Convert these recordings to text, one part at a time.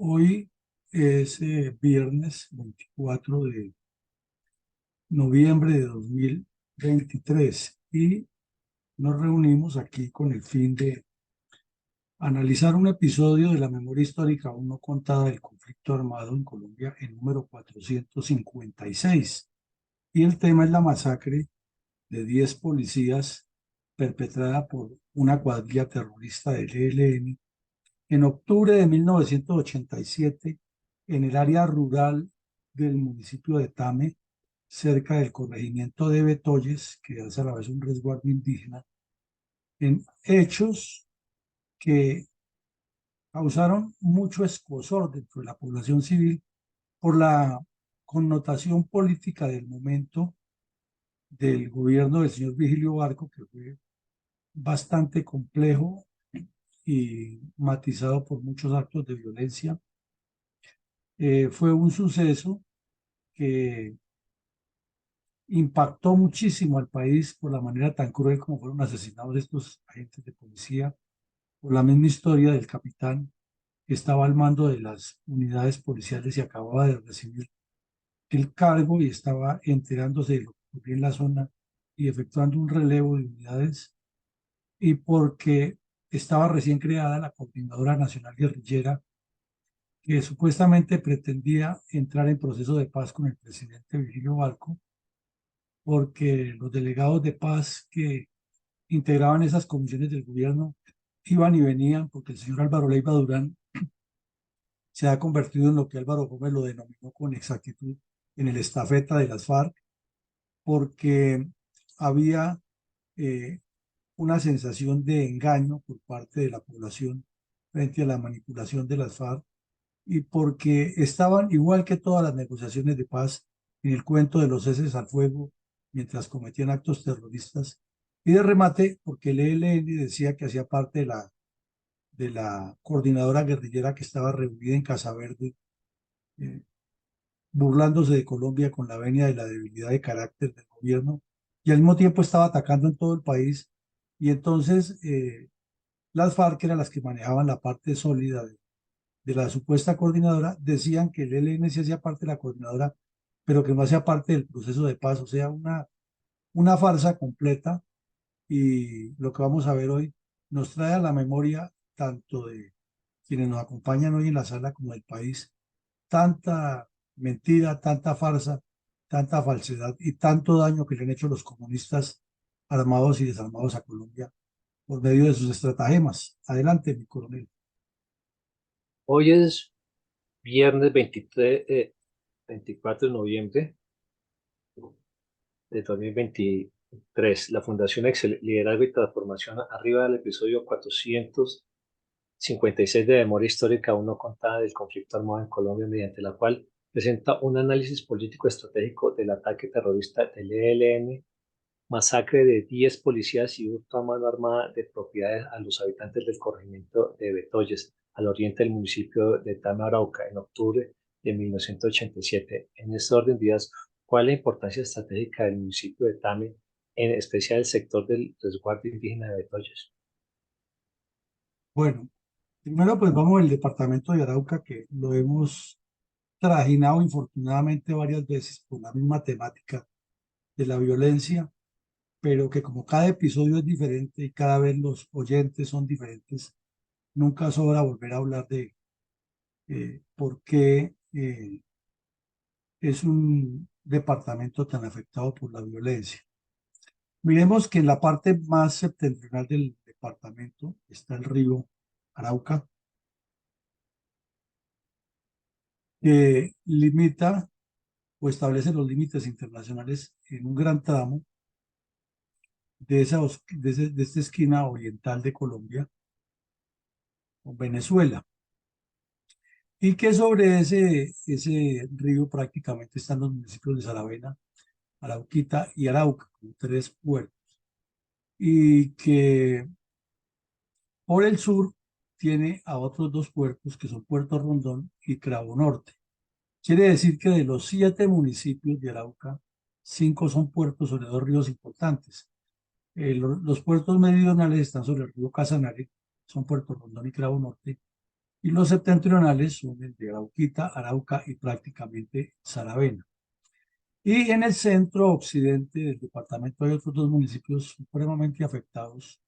Hoy es viernes 24 de noviembre de 2023 y nos reunimos aquí con el fin de analizar un episodio de la memoria histórica aún no contada del conflicto armado en Colombia, el número 456. Y el tema es la masacre de 10 policías perpetrada por una cuadrilla terrorista del ELN en octubre de 1987 en el área rural del municipio de Tame, cerca del corregimiento de Betoyes, que es a la vez un resguardo indígena, en hechos que causaron mucho escozor dentro de la población civil por la connotación política del momento del gobierno del señor Vigilio Barco, que fue bastante complejo y matizado por muchos actos de violencia. Fue un suceso que impactó muchísimo al país por la manera tan cruel como fueron asesinados estos agentes de policía, por la misma historia del capitán que estaba al mando de las unidades policiales y acababa de recibir el cargo y estaba enterándose de lo que ocurría en la zona y efectuando un relevo de unidades, y porque estaba recién creada la Coordinadora Nacional Guerrillera, que supuestamente pretendía entrar en proceso de paz con el presidente Virgilio Barco, porque los delegados de paz que integraban esas comisiones del gobierno iban y venían, porque el señor Álvaro Leiva Durán se ha convertido en lo que Álvaro Gómez lo denominó con exactitud en el estafeta de las FARC, porque había eh, una sensación de engaño por parte de la población frente a la manipulación de las FARC, y porque estaban, igual que todas las negociaciones de paz, en el cuento de los ceses al fuego mientras cometían actos terroristas. Y de remate, porque el ELN decía que hacía parte de la coordinadora guerrillera que estaba reunida en Casa Verde, eh, burlándose de Colombia con la venia de la debilidad de carácter del gobierno, y al mismo tiempo estaba atacando en todo el país. Y entonces las FARC eran las que manejaban la parte sólida de la supuesta coordinadora, decían que el ELN sí hacía parte de la coordinadora, pero que no hacía parte del proceso de paz, o sea, una farsa completa. Y lo que vamos a ver hoy nos trae a la memoria tanto de quienes nos acompañan hoy en la sala como del país tanta mentira, tanta farsa, tanta falsedad y tanto daño que le han hecho los comunistas armados y desarmados a Colombia por medio de sus estratagemas. Adelante, mi coronel. Hoy es viernes 23, 24 de noviembre de 2023. La Fundación Excel, Liderazgo y Transformación, arriba del episodio 456 de Memoria Histórica aún no contada del conflicto armado en Colombia, mediante la cual presenta un análisis político estratégico del ataque terrorista del ELN, masacre de 10 policías y hurto a mano armada de propiedades a los habitantes del corregimiento de Betoyes, al oriente del municipio de Tame, Arauca, en octubre de 1987. En este orden de ideas, ¿cuál es la importancia estratégica del municipio de Tame, en especial el sector del resguardo indígena de Betoyes? Bueno, primero pues vamos al departamento de Arauca, que lo hemos trajinado infortunadamente varias veces por la misma temática de la violencia, pero que como cada episodio es diferente y cada vez los oyentes son diferentes, nunca sobra volver a hablar de por qué es un departamento tan afectado por la violencia. Miremos que en la parte más septentrional del departamento está el río Arauca, que limita o establece los límites internacionales en un gran tramo de esta esquina oriental de Colombia con Venezuela, y que sobre ese río prácticamente están los municipios de Saravena, Arauquita y Arauca, con tres puertos, y que por el sur tiene a otros dos puertos que son Puerto Rondón y Cravo Norte. Quiere decir que de los 7 municipios de Arauca, 5 son puertos sobre dos ríos importantes. Los puertos meridionales están sobre el río Casanare, son Puerto Rondón y Cravo Norte, y los septentrionales son el de Arauquita, Arauca y prácticamente Saravena. Y en el centro occidente del departamento hay otros dos municipios supremamente afectados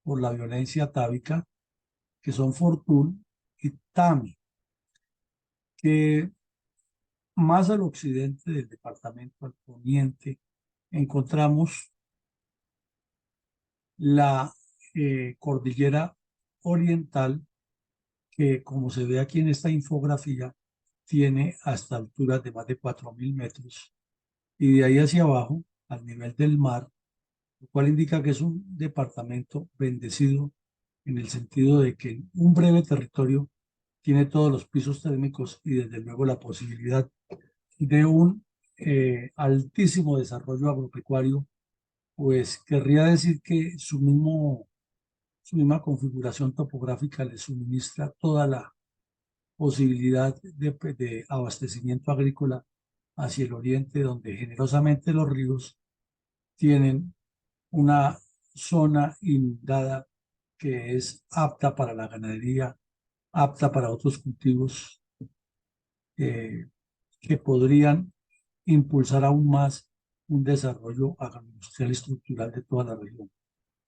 por la violencia atávica, que son Fortún y Tame, que más al occidente del departamento, al poniente, encontramos la cordillera oriental, que como se ve aquí en esta infografía, tiene hasta alturas de más de 4.000 metros, y de ahí hacia abajo, al nivel del mar, lo cual indica que es un departamento bendecido en el sentido de que en un breve territorio tiene todos los pisos térmicos y desde luego la posibilidad de un altísimo desarrollo agropecuario, pues querría decir que su misma configuración topográfica le suministra toda la posibilidad de abastecimiento agrícola hacia el oriente, donde generosamente los ríos tienen una zona inundada que es apta para la ganadería, apta para otros cultivos eh, que podrían impulsar aún más un desarrollo agroindustrial estructural de toda la región.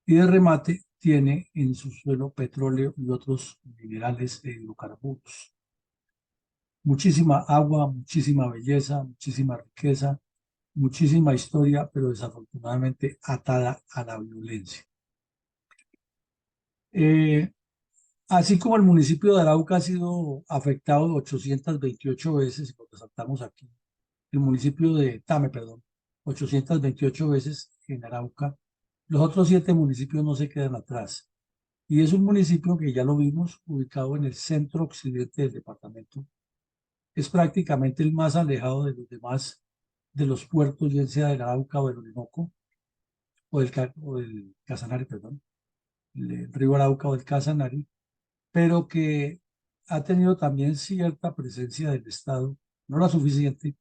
Y de remate tiene en su suelo petróleo y otros minerales e hidrocarburos. Muchísima agua, muchísima belleza, muchísima riqueza, muchísima historia, pero desafortunadamente atada a la violencia. Eh, Así como el municipio de Arauca ha sido afectado 828 veces, y lo resaltamos aquí, el municipio de Tame, perdón, 828 veces en Arauca, los otros 7 municipios no se quedan atrás. Y es un municipio que ya lo vimos, ubicado en el centro occidente del departamento. Es prácticamente el más alejado de los demás, de los puertos, ya sea del Arauca o del Orinoco, o del Casanare, perdón, el río Arauca o del Casanare, pero que ha tenido también cierta presencia del Estado, no la suficiente,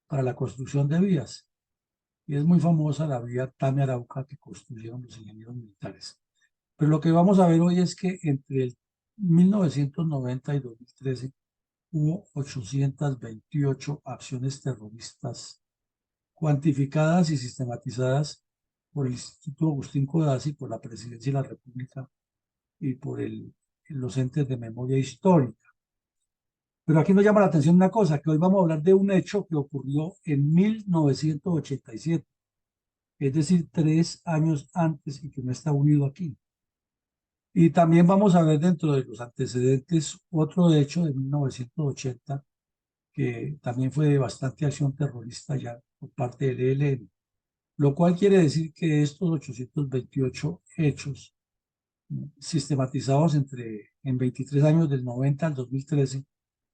para la construcción de vías. Y es muy famosa la vía Tame Arauca que construyeron los ingenieros militares. Pero lo que vamos a ver hoy es que entre el 1990 y 2013 hubo 828 acciones terroristas cuantificadas y sistematizadas por el Instituto Agustín Codazzi, por la Presidencia de la República y por los entes de memoria histórica. Pero aquí nos llama la atención una cosa, que hoy vamos a hablar de un hecho que ocurrió en 1987, es decir, 3 años antes y que no está unido aquí. Y también vamos a ver dentro de los antecedentes otro hecho de 1980, que también fue de bastante acción terrorista ya por parte del ELN, lo cual quiere decir que estos 828 hechos sistematizados en 23 años del 90 al 2013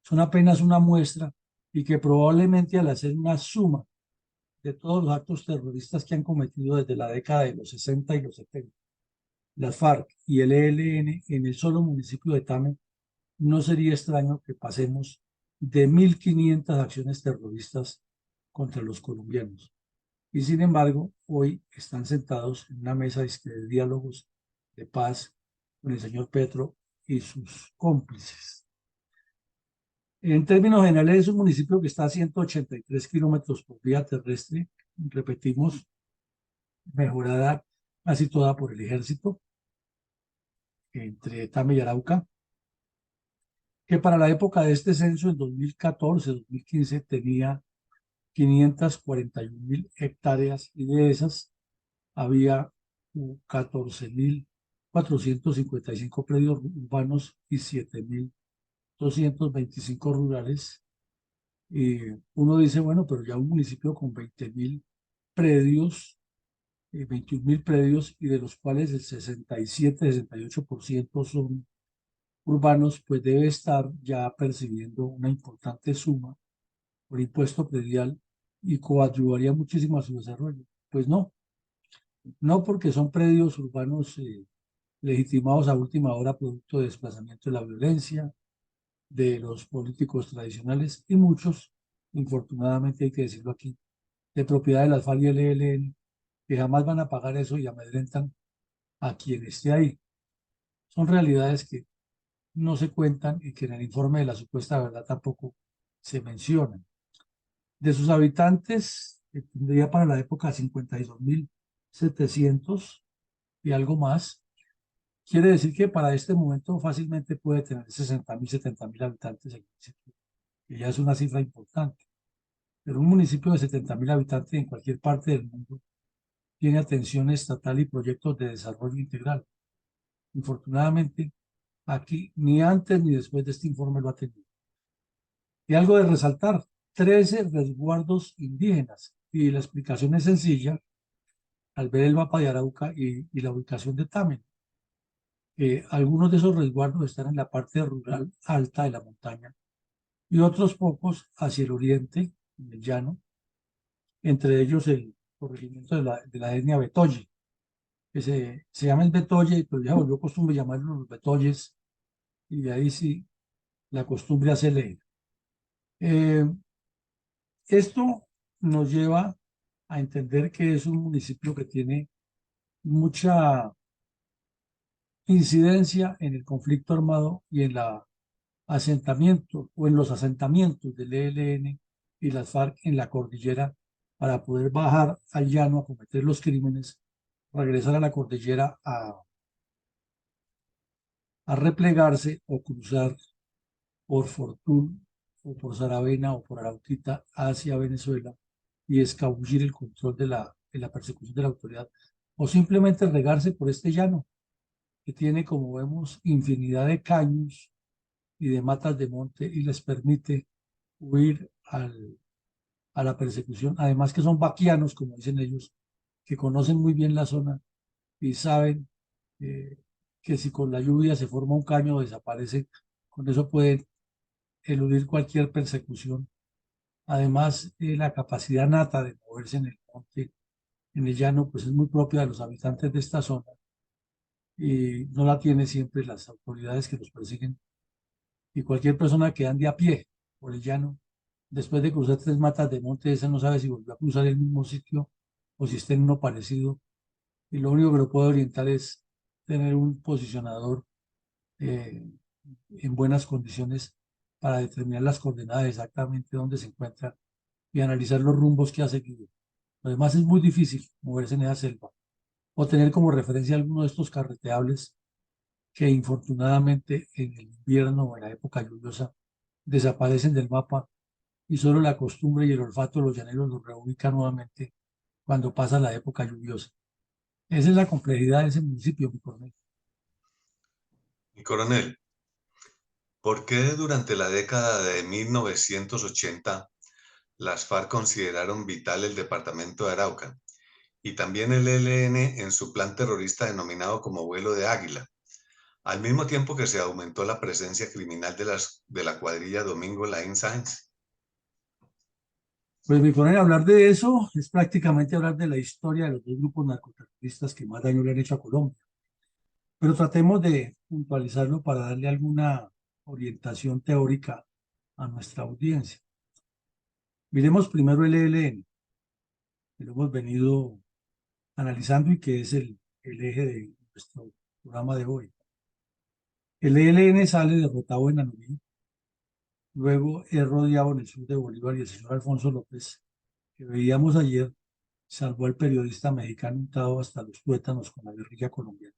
son apenas una muestra y que probablemente al hacer una suma de todos los actos terroristas que han cometido desde la década de los 60 y los 70, las FARC y el ELN en el solo municipio de Tame, no sería extraño que pasemos de 1.500 acciones terroristas contra los colombianos. Y sin embargo, hoy están sentados en una mesa de diálogos de paz con el señor Petro y sus cómplices. En términos generales, es un municipio que está a 183 kilómetros por vía terrestre, repetimos, mejorada casi toda por el ejército, entre Tame y Arauca, que para la época de este censo, en 2014-2015, tenía 541.000 hectáreas y de esas había 14.455 predios urbanos y 7.225 rurales. Y uno dice, bueno, pero ya un municipio con 20.000 predios, 21.000 predios, y de los cuales el 67-68% son urbanos, pues debe estar ya percibiendo una importante suma por impuesto predial y coadyuvaría muchísimo a su desarrollo. Pues no, no porque son predios urbanos legitimados a última hora producto de desplazamiento de la violencia, de los políticos tradicionales y muchos, infortunadamente hay que decirlo aquí, de propiedad de las FARC y el ELN, que jamás van a pagar eso y amedrentan a quien esté ahí. Son realidades que no se cuentan y que en el informe de la supuesta verdad tampoco se mencionan. De sus habitantes, tendría para la época 52.700 y algo más. Quiere decir que para este momento fácilmente puede tener 60.000, 70.000 habitantes el municipio, que ya es una cifra importante. Pero un municipio de 70.000 habitantes en cualquier parte del mundo tiene atención estatal y proyectos de desarrollo integral. Infortunadamente, aquí ni antes ni después de este informe lo ha tenido. Y algo de resaltar, 13 resguardos indígenas. Y la explicación es sencilla al ver el mapa de Arauca y la ubicación de Tamen. Algunos de esos resguardos están en la parte rural alta de la montaña y otros pocos hacia el oriente, en el llano, entre ellos el corregimiento de la etnia Betoye, que se llama el Betoye, pero ya volvió costumbre llamarlo los Betoyes, y de ahí sí la costumbre hace ley. Eh, Esto nos lleva a entender que es un municipio que tiene mucha incidencia en el conflicto armado y en la asentamiento o en los asentamientos del ELN y las FARC en la cordillera para poder bajar al llano a cometer los crímenes, regresar a la cordillera a replegarse o cruzar por Fortún o por Saravena o por Arauquita hacia Venezuela y escabullir el control de la persecución de la autoridad o simplemente regarse por este llano que tiene, como vemos, infinidad de caños y de matas de monte y les permite huir a la persecución. Además que son vaquianos, como dicen ellos, que conocen muy bien la zona y saben eh, que si con la lluvia se forma un caño o desaparece, con eso pueden eludir cualquier persecución. Además, la capacidad nata de moverse en el monte, en el llano, pues es muy propia de los habitantes de esta zona y no la tienen siempre las autoridades que los persiguen. Y cualquier persona que ande a pie por el llano, después de cruzar 3 matas de monte, esa no sabe si volvió a cruzar el mismo sitio o si está en uno parecido. Y lo único que lo puede orientar es tener un posicionador eh, en buenas condiciones para determinar las coordenadas exactamente dónde se encuentra y analizar los rumbos que ha seguido. Además, es muy difícil moverse en esa selva o tener como referencia alguno de estos carreteables que infortunadamente en el invierno o en la época lluviosa desaparecen del mapa y solo la costumbre y el olfato de los llaneros los reubican nuevamente cuando pasa la época lluviosa. Esa es la complejidad de ese municipio, mi coronel. Mi coronel, ¿por qué durante la década de 1980 las FARC consideraron vital el departamento de Arauca y también el ELN en su plan terrorista denominado como vuelo de águila, al mismo tiempo que se aumentó la presencia criminal de la cuadrilla Domingo Laín Sáenz? Pues mi coronel, hablar de eso es prácticamente hablar de la historia de los dos grupos narcoterroristas que más daño le han hecho a Colombia. Pero tratemos de puntualizarlo para darle alguna orientación teórica a nuestra audiencia. Miremos primero el ELN, que lo hemos venido analizando y que es el eje de nuestro programa de hoy. El ELN sale derrotado en Anorí, luego es rodeado en el sur de Bolívar y el señor Alfonso López, que veíamos ayer, salvó al periodista mexicano untado hasta los tuétanos con la guerrilla colombiana,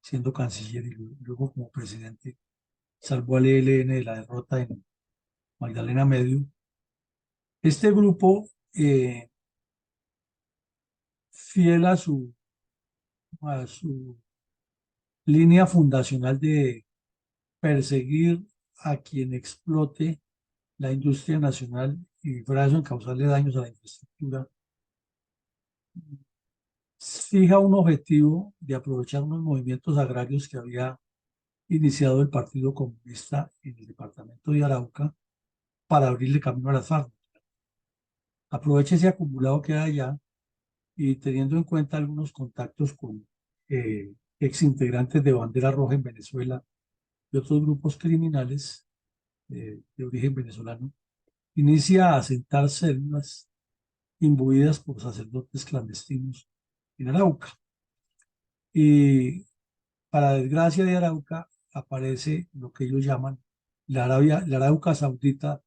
siendo canciller y luego como presidente, salvó al ELN de la derrota en Magdalena Medio. Este grupo, fiel a su línea fundacional de perseguir a quien explote la industria nacional y fuera eso en causarle daños a la infraestructura, fija un objetivo de aprovechar unos movimientos agrarios que había iniciado el Partido Comunista en el departamento de Arauca para abrirle camino a las FARC. Aprovecha ese acumulado que hay allá y teniendo en cuenta algunos contactos con ex integrantes de Bandera Roja en Venezuela y otros grupos criminales de origen venezolano, inicia a asentar células imbuidas por sacerdotes clandestinos en Arauca. Y para desgracia de Arauca, aparece lo que ellos llaman la Arauca Saudita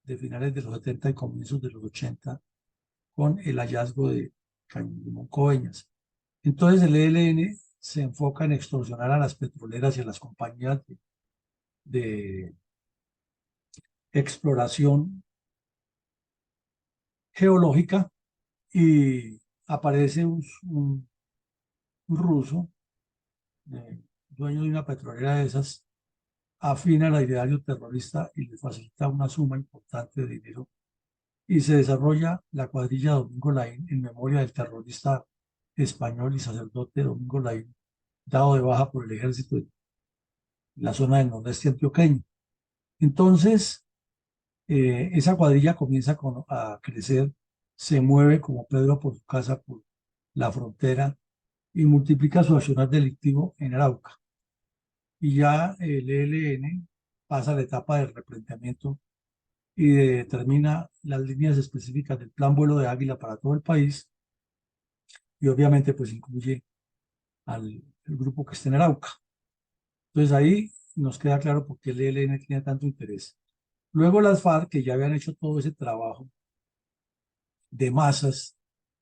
de finales de los 70 y comienzos de los 80, con el hallazgo de Cañón de Moncoveñas. Entonces el ELN se enfoca en extorsionar a las petroleras y a las compañías de exploración geológica, y aparece un ruso, dueño de una petrolera de esas, afina al ideario terrorista y le facilita una suma importante de dinero, y se desarrolla la cuadrilla Domingo Laín en memoria del terrorista español y sacerdote Domingo Laín, dado de baja por el ejército en la zona del nordeste antioqueño. Entonces, esa cuadrilla comienza a crecer, se mueve como Pedro por su casa por la frontera y multiplica su accionar delictivo en Arauca. Y ya el ELN pasa a la etapa del replanteamiento y determina las líneas específicas del plan Vuelo de Águila para todo el país, y obviamente pues incluye al el grupo que está en Arauca. Entonces ahí nos queda claro por qué el ELN tiene tanto interés. Luego las FARC, que ya habían hecho todo ese trabajo de masas,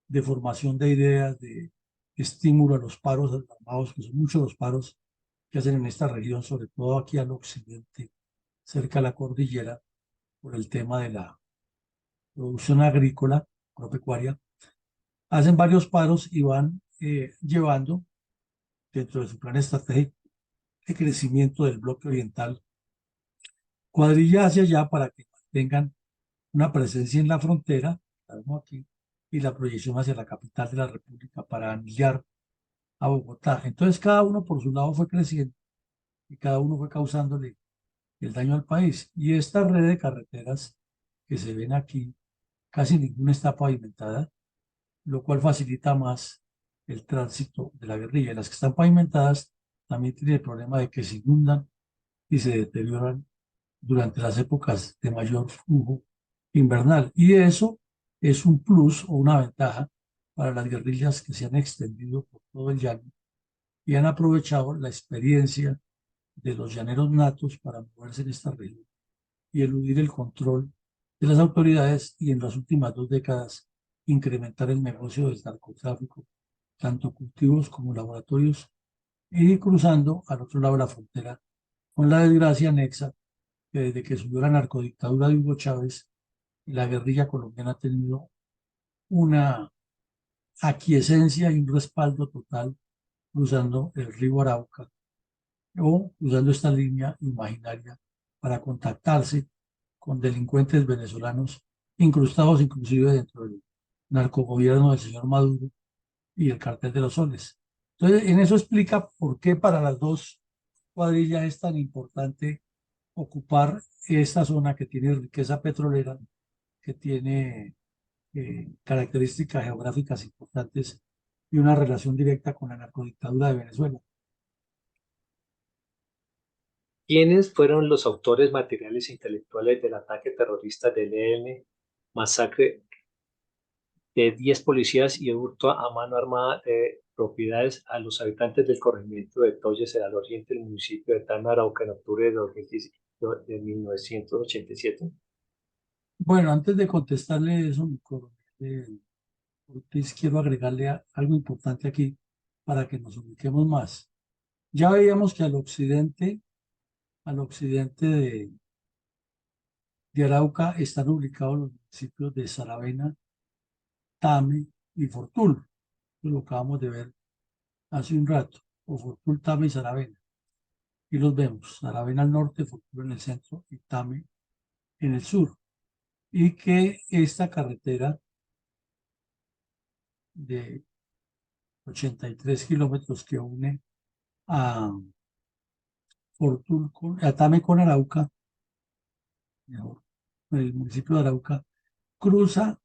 de formación de ideas, de estímulo a los paros armados, que son muchos los paros que hacen en esta región, sobre todo aquí al occidente, cerca de la cordillera, por el tema de la producción agrícola, agropecuaria. Hacen varios paros y van llevando dentro de su plan estratégico de crecimiento del bloque oriental cuadrilla hacia allá para que mantengan una presencia en la frontera, la vemos aquí, y la proyección hacia la capital de la República para anillar a Bogotá. Entonces cada uno por su lado fue creciendo y cada uno fue causándole el daño al país. Y esta red de carreteras que se ven aquí, casi ninguna está pavimentada, lo cual facilita más el tránsito de la guerrilla. Las que están pavimentadas también tienen el problema de que se inundan y se deterioran durante las épocas de mayor flujo invernal. Y eso es un plus o una ventaja para las guerrillas que se han extendido por todo el llano y han aprovechado la experiencia de los llaneros natos para moverse en esta región y eludir el control de las autoridades, y en las últimas 2 décadas incrementar el negocio del narcotráfico, tanto cultivos como laboratorios, y cruzando al otro lado de la frontera con la desgracia anexa que desde que subió la narcodictadura de Hugo Chávez, la guerrilla colombiana ha tenido una aquiescencia y un respaldo total cruzando el río Arauca o usando esta línea imaginaria para contactarse con delincuentes venezolanos incrustados inclusive dentro del narcogobierno del señor Maduro y el cartel de los soles. Entonces, en eso explica por qué para las dos cuadrillas es tan importante ocupar esta zona que tiene riqueza petrolera, que tiene características geográficas importantes y una relación directa con la narcodictadura de Venezuela. ¿Quiénes fueron los autores materiales e intelectuales del ataque terrorista del ELN, masacre de 10 policías y hurto a mano armada de propiedades a los habitantes del corregimiento de Toyes, al oriente del municipio de Tama, Arauca, en octubre de 1987? Bueno, antes de contestarle eso, mi coronel Ortiz, quiero agregarle algo importante aquí para que nos ubiquemos más. Ya veíamos que al occidente de Arauca están ubicados los municipios de Saravena, Tame y Fortul. Lo acabamos de ver hace un rato, o Fortul, Tame y Saravena. Y los vemos, Saravena al norte, Fortul en el centro y Tame en el sur. Y que esta carretera de 83 kilómetros que une a Fortul a Tame con Arauca, mejor, el municipio de Arauca, cruza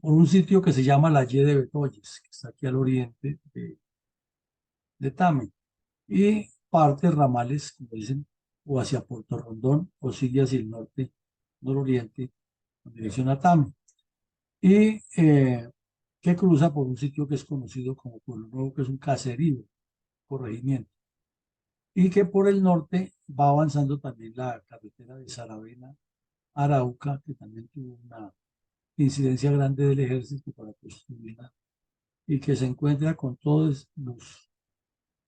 por un sitio que se llama la Y de Betoyes, que está aquí al oriente de Tame, y parte ramales, como dicen, o hacia Puerto Rondón, o sigue hacia el norte, nororiente, en dirección a Tame, y que cruza por un sitio que es conocido como Pueblo Nuevo, que es un caserío, corregimiento. y que por el norte va avanzando también la carretera de Saravena a Arauca, que también tuvo una incidencia grande del ejército para construirla, y que se encuentra con todos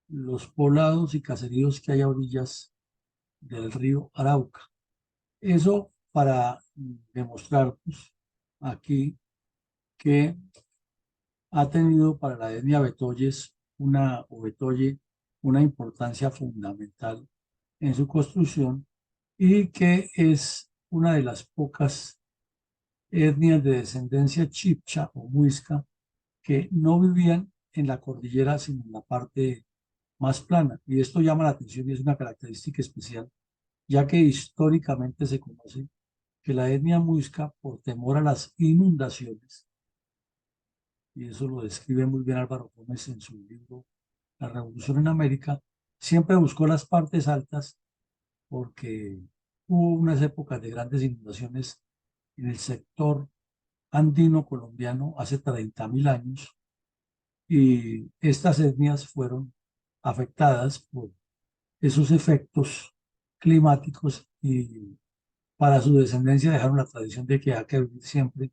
los poblados y caseríos que hay a orillas del río Arauca. Eso para demostrar pues, aquí que ha tenido para la etnia Betoyes o Betoye una importancia fundamental en su construcción y que es una de las pocas etnias de descendencia chibcha o muisca que no vivían en la cordillera sino en la parte más plana. Y esto llama la atención y es una característica especial, ya que históricamente se conoce que la etnia muisca, por temor a las inundaciones, y eso lo describe muy bien Álvaro Gómez en su libro La Revolución en América, siempre buscó las partes altas porque hubo unas épocas de grandes inundaciones en el sector andino colombiano hace 30.000 años y estas etnias fueron afectadas por esos efectos climáticos y para su descendencia dejaron la tradición de que hay que vivir siempre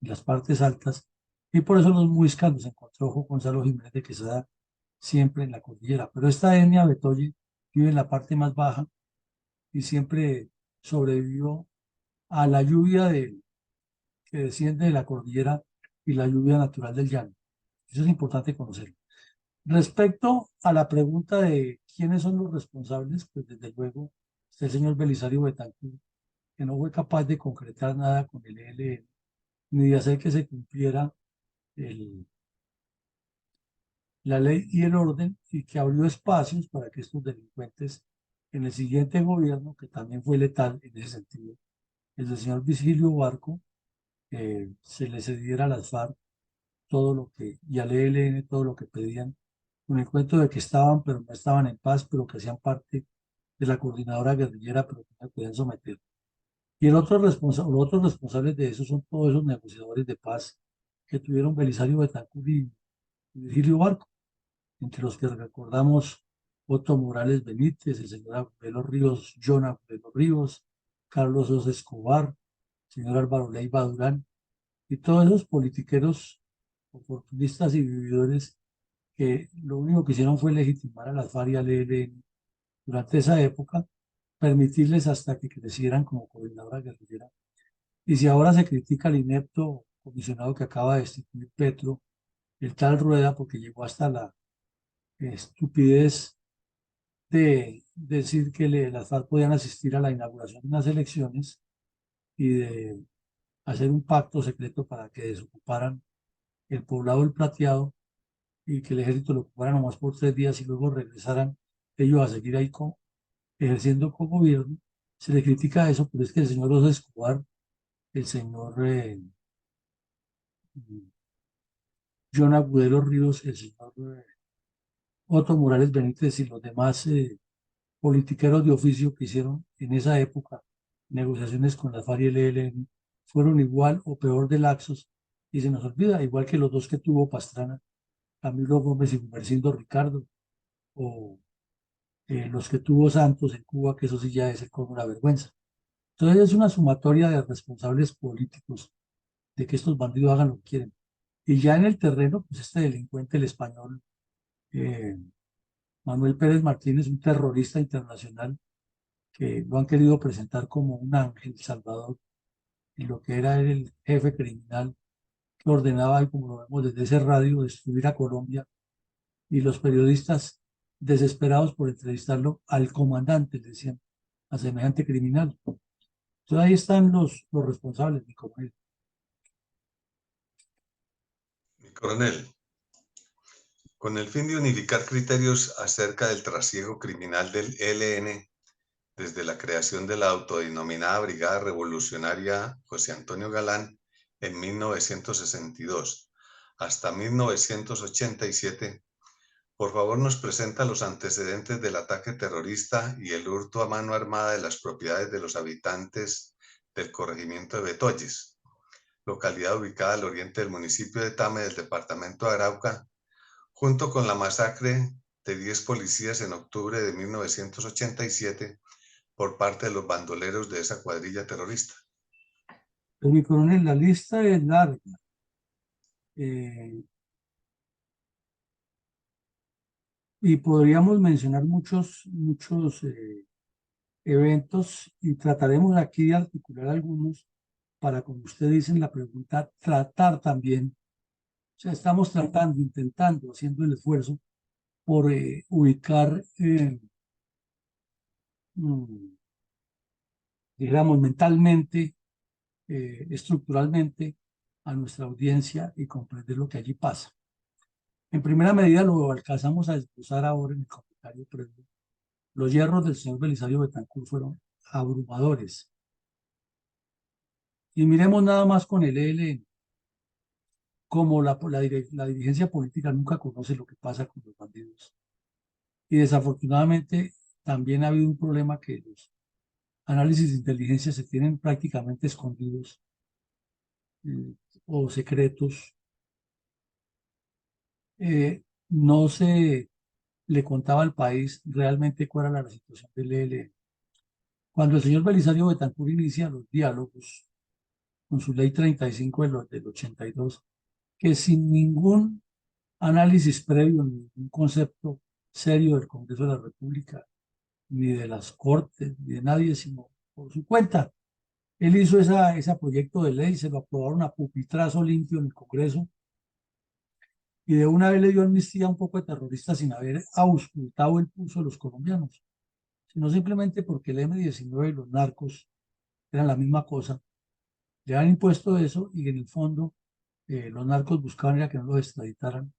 en las partes altas y por eso los muiscas los encontró Gonzalo Jiménez de Quesada siempre en la cordillera. Pero esta etnia Betoye vive en la parte más baja y siempre sobrevivió a la lluvia que desciende de la cordillera y la lluvia natural del llano. Eso es importante conocerlo. Respecto a la pregunta de quiénes son los responsables, pues desde luego está el señor Belisario Betancur, que no fue capaz de concretar nada con el ELN, ni de hacer que se cumpliera el, la ley y el orden, y que abrió espacios para que estos delincuentes en el siguiente gobierno, que también fue letal en ese sentido, el del señor Vigilio Barco, se le cediera a las FARC todo lo que, y al ELN todo lo que pedían, con el cuento de que estaban, pero no estaban en paz, pero que hacían parte de la coordinadora guerrillera, pero que no podían someter. Y los otros responsables de eso son todos esos negociadores de paz que tuvieron Belisario Betancur y Virgilio Barco, entre los que recordamos Otto Morales Benítez, el señor Abelo Ríos, John Abelo Ríos, Carlos Sosa Escobar, señor Álvaro Leiva Durán, y todos esos politiqueros oportunistas y vividores que lo único que hicieron fue legitimar a las FARC y al ELN durante esa época, permitirles hasta que crecieran como coordinadora guerrillera. Y si ahora se critica al inepto comisionado que acaba de destituir Petro, el tal Rueda, porque llegó hasta la estupidez de decir que las FARC podían asistir a la inauguración de unas elecciones y de hacer un pacto secreto para que desocuparan el poblado del Plateado y que el ejército lo ocupara nomás por 3 días y luego regresaran ellos a seguir ahí ejerciendo como gobierno. Se le critica eso, pero es que el señor Oso Escobar, el señor John Agudelo Ríos, el señor Otto Morales Benítez y los demás politiqueros de oficio que hicieron en esa época negociaciones con la FARC y el ELN fueron igual o peor de laxos y se nos olvida, igual que los dos que tuvo Pastrana, Camilo Gómez y Gumersindo Ricardo, o los que tuvo Santos en Cuba, que eso sí ya es como una vergüenza. Entonces es una sumatoria de responsables políticos de que estos bandidos hagan lo que quieren. Y ya en el terreno, pues este delincuente, el español, eh, Manuel Pérez Martínez, un terrorista internacional, que lo han querido presentar como un ángel salvador, y lo que era el jefe criminal que ordenaba, y como lo vemos desde ese radio, destruir a Colombia, y los periodistas desesperados por entrevistarlo al comandante, le decían, a semejante criminal. Entonces ahí están los responsables, mi coronel. Mi coronel, con el fin de unificar criterios acerca del trasiego criminal del ELN, desde la creación de la autodenominada Brigada Revolucionaria José Antonio Galán en 1962 hasta 1987, por favor nos presenta los antecedentes del ataque terrorista y el hurto a mano armada de las propiedades de los habitantes del corregimiento de Betoyes, localidad ubicada al oriente del municipio de Tame del departamento de Arauca, junto con la masacre de 10 policías en octubre de 1987 por parte de los bandoleros de esa cuadrilla terrorista. Pero mi coronel, la lista es larga. Y podríamos mencionar muchos eventos y trataremos aquí de articular algunos para, como usted dice en la pregunta, tratar también. O sea, estamos tratando, intentando, haciendo el esfuerzo por ubicar, digamos, mentalmente, estructuralmente a nuestra audiencia y comprender lo que allí pasa. En primera medida lo alcanzamos a esbozar ahora en el comentario previo. Los hierros del señor Belisario Betancur fueron abrumadores. Y miremos nada más con el ELN. Como la dirigencia política nunca conoce lo que pasa con los bandidos. Y desafortunadamente también ha habido un problema que los análisis de inteligencia se tienen prácticamente escondidos o secretos. No se le contaba al país realmente cuál era la situación del ELN. Cuando el señor Belisario Betancur inicia los diálogos con su ley 35 del 82, que sin ningún análisis previo, ni un concepto serio del Congreso de la República, ni de las Cortes, ni de nadie, sino por su cuenta. Él hizo ese proyecto de ley, se lo aprobaron a pupitrazo limpio en el Congreso, y de una vez le dio amnistía a un poco de terroristas sin haber auscultado el pulso de los colombianos, sino simplemente porque el M-19 y los narcos eran la misma cosa. Le han impuesto eso y en el fondo los narcos buscaban era que no los extraditaran.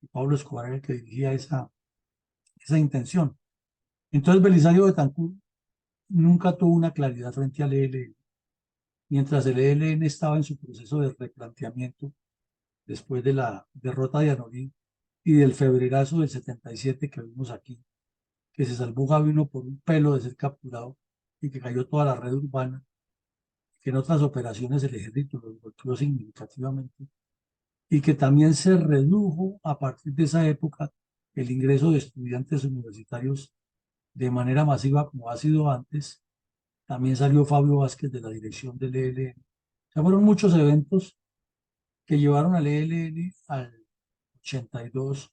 Y Pablo Escobar era el que dirigía esa intención. Entonces Belisario Betancur nunca tuvo una claridad frente al ELN, mientras el ELN estaba en su proceso de replanteamiento después de la derrota de Anorí y del febrerazo del 77 que vimos aquí, que se salvó Gavino por un pelo de ser capturado y que cayó toda la red urbana, que en otras operaciones el ejército los golpeó significativamente y que también se redujo a partir de esa época el ingreso de estudiantes universitarios de manera masiva como ha sido antes. También salió Fabio Vázquez de la dirección del ELN. O sea, fueron muchos eventos que llevaron al ELN al 82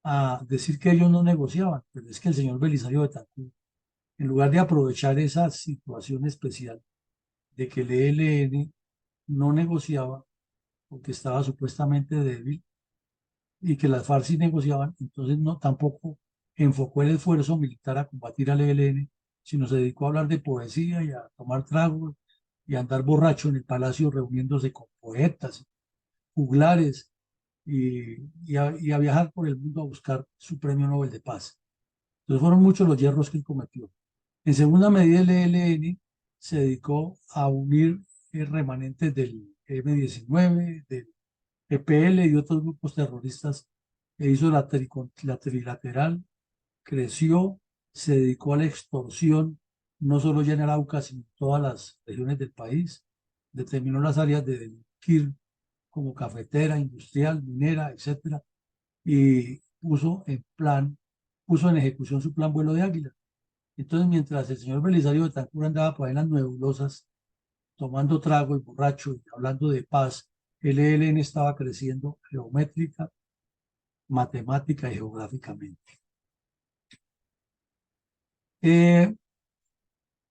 a decir que ellos no negociaban, pero es que el señor Belisario Betancur, en lugar de aprovechar esa situación especial de que el ELN no negociaba porque estaba supuestamente débil y que las FARC sí negociaban, entonces no tampoco enfocó el esfuerzo militar a combatir al ELN, sino se dedicó a hablar de poesía y a tomar tragos y a andar borracho en el palacio reuniéndose con poetas, juglares y a viajar por el mundo a buscar su premio Nobel de Paz. Entonces fueron muchos los hierros que él cometió. En segunda medida, el ELN se dedicó a unir remanentes del M-19, del EPL y otros grupos terroristas e hizo la trilateral, creció, se dedicó a la extorsión, no solo ya en Arauca, sino en todas las regiones del país, determinó las áreas de delinquir como cafetera, industrial, minera, etcétera, y puso en ejecución su plan Vuelo de Águila. Entonces, mientras el señor Belisario Betancur andaba por ahí en las nebulosas, tomando trago y borracho y hablando de paz, el ELN estaba creciendo geométrica, matemática y geográficamente.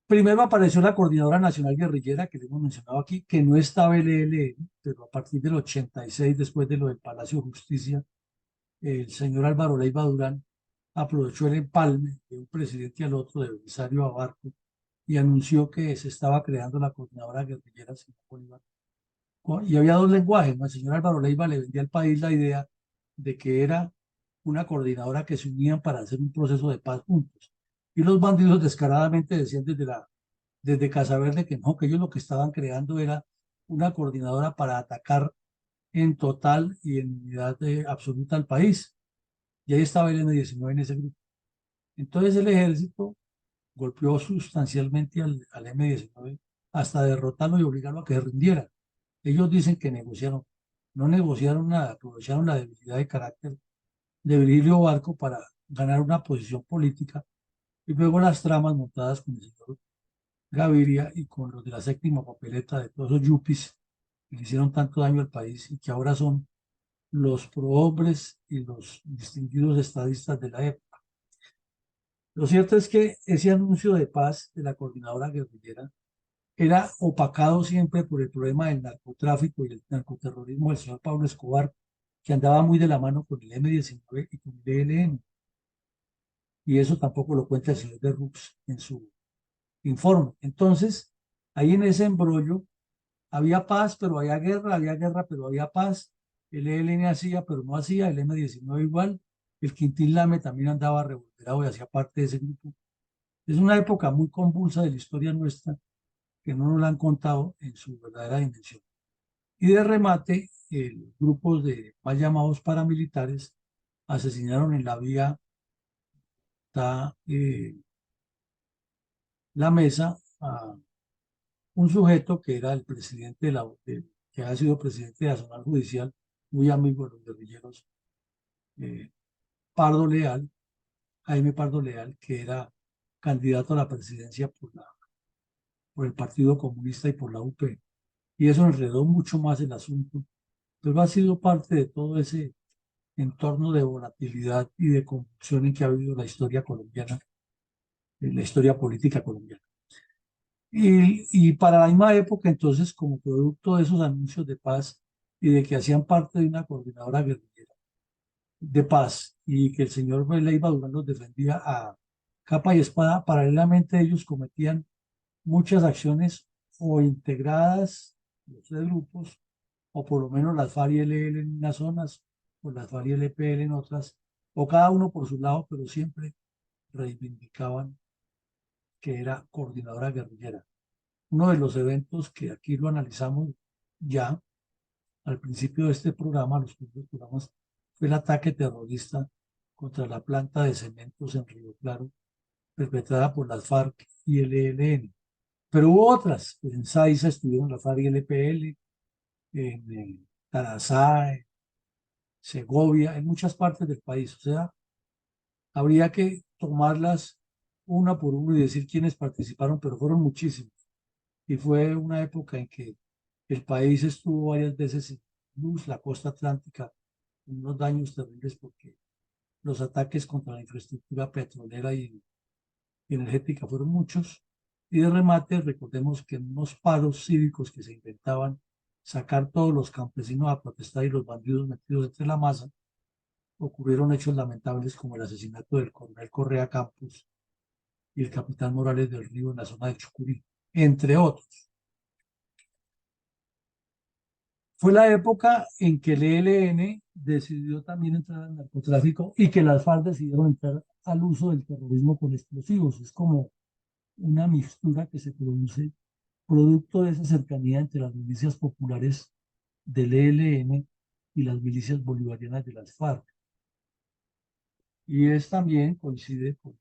Primero apareció la Coordinadora Nacional Guerrillera, que le hemos mencionado aquí, que no estaba el ELN, pero a partir del 86, después de lo del Palacio de Justicia, el señor Álvaro Leiva Durán aprovechó el empalme de un presidente al otro, de Belisario Abarco, y anunció que se estaba creando la Coordinadora Guerrillera Simón Bolívar. Y había dos lenguajes, ¿no? El señor Álvaro Leiva le vendía al país la idea de que era una coordinadora que se unían para hacer un proceso de paz juntos. Y los bandidos descaradamente decían desde Casaverde que no, que ellos lo que estaban creando era una coordinadora para atacar en total y en unidad absoluta al país. Y ahí estaba el M-19 en ese grupo. Entonces el ejército golpeó sustancialmente al M-19 hasta derrotarlo y obligarlo a que se rindiera. Ellos dicen que negociaron, no negociaron nada, aprovecharon la debilidad de carácter de Virgilio Barco para ganar una posición política, y luego las tramas montadas con el señor Gaviria y con los de la séptima papeleta de todos esos yuppies que le hicieron tanto daño al país y que ahora son los prohombres y los distinguidos estadistas de la época. Lo cierto es que ese anuncio de paz de la coordinadora guerrillera era opacado siempre por el problema del narcotráfico y el narcoterrorismo del señor Pablo Escobar, que andaba muy de la mano con el M-19 y con el ELN. Y eso tampoco lo cuenta el señor de Rux en su informe. Entonces, ahí en ese embrollo había paz, pero había guerra, pero había paz. El ELN hacía, pero no hacía, el M-19 igual. El Quintín Lame también andaba revolverado y hacía parte de ese grupo. Es una época muy convulsa de la historia nuestra que no nos la han contado en su verdadera dimensión. Y de remate, grupos de mal llamados paramilitares asesinaron en la vía La Mesa a un sujeto que era el presidente que ha sido presidente de la Nacional Judicial, muy amigo de los guerrilleros, eh, Pardo Leal, Jaime Pardo Leal, que era candidato a la presidencia por el Partido Comunista y por la UP. Y eso enredó mucho más el asunto, pero ha sido parte de todo ese entorno de volatilidad y de confusión en que ha habido la historia colombiana, la historia política colombiana. Y para la misma época, entonces, como producto de esos anuncios de paz y de que hacían parte de una coordinadora guerrillera de paz y que el señor Leiva Durán los defendía a capa y espada, paralelamente ellos cometían muchas acciones o integradas, los tres grupos, o por lo menos las FARC y LL en unas zonas, o las FARC y LPL en otras, o cada uno por su lado, pero siempre reivindicaban que era coordinadora guerrillera. Uno de los eventos que aquí lo analizamos ya al principio de este programa, los primeros programas, fue el ataque terrorista contra la planta de cementos en Río Claro, perpetrada por las FARC y el ELN. Pero hubo otras, pues en Saiza estuvieron la FARC y el EPL, en Tarazá, en Segovia, en muchas partes del país. O sea, habría que tomarlas una por una y decir quiénes participaron, pero fueron muchísimos. Y fue una época en que el país estuvo varias veces sin luz, la costa atlántica, con unos daños terribles porque los ataques contra la infraestructura petrolera y energética fueron muchos. Y de remate, recordemos que en unos paros cívicos que se inventaban, sacar todos los campesinos a protestar y los bandidos metidos entre la masa, ocurrieron hechos lamentables como el asesinato del coronel Correa Campos y el capitán Morales del Río en la zona de Chucurí, entre otros. Fue la época en que el ELN decidió también entrar al narcotráfico y que las FARC decidieron entrar al uso del terrorismo con explosivos. Es como una mixtura que se produce producto de esa cercanía entre las milicias populares del ELN y las milicias bolivarianas de las FARC. Y es también coincide con el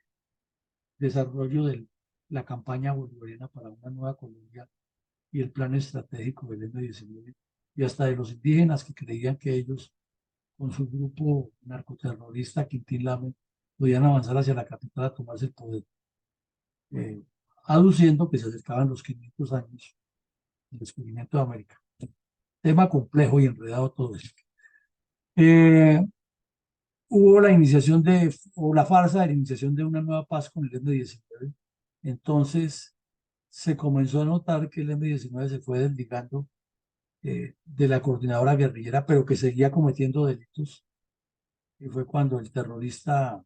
desarrollo de la campaña bolivariana para una nueva Colombia y el plan estratégico del M-19 y hasta de los indígenas que creían que ellos, con su grupo narcoterrorista Quintín Lame, podían avanzar hacia la capital a tomarse el poder, eh, aduciendo que se acercaban los 500 años del descubrimiento de América. Tema complejo y enredado todo eso. Hubo la iniciación o la farsa de la iniciación de una nueva paz con el M-19. Entonces se comenzó a notar que el M-19 se fue desligando de la coordinadora guerrillera, pero que seguía cometiendo delitos. Y fue cuando el terrorista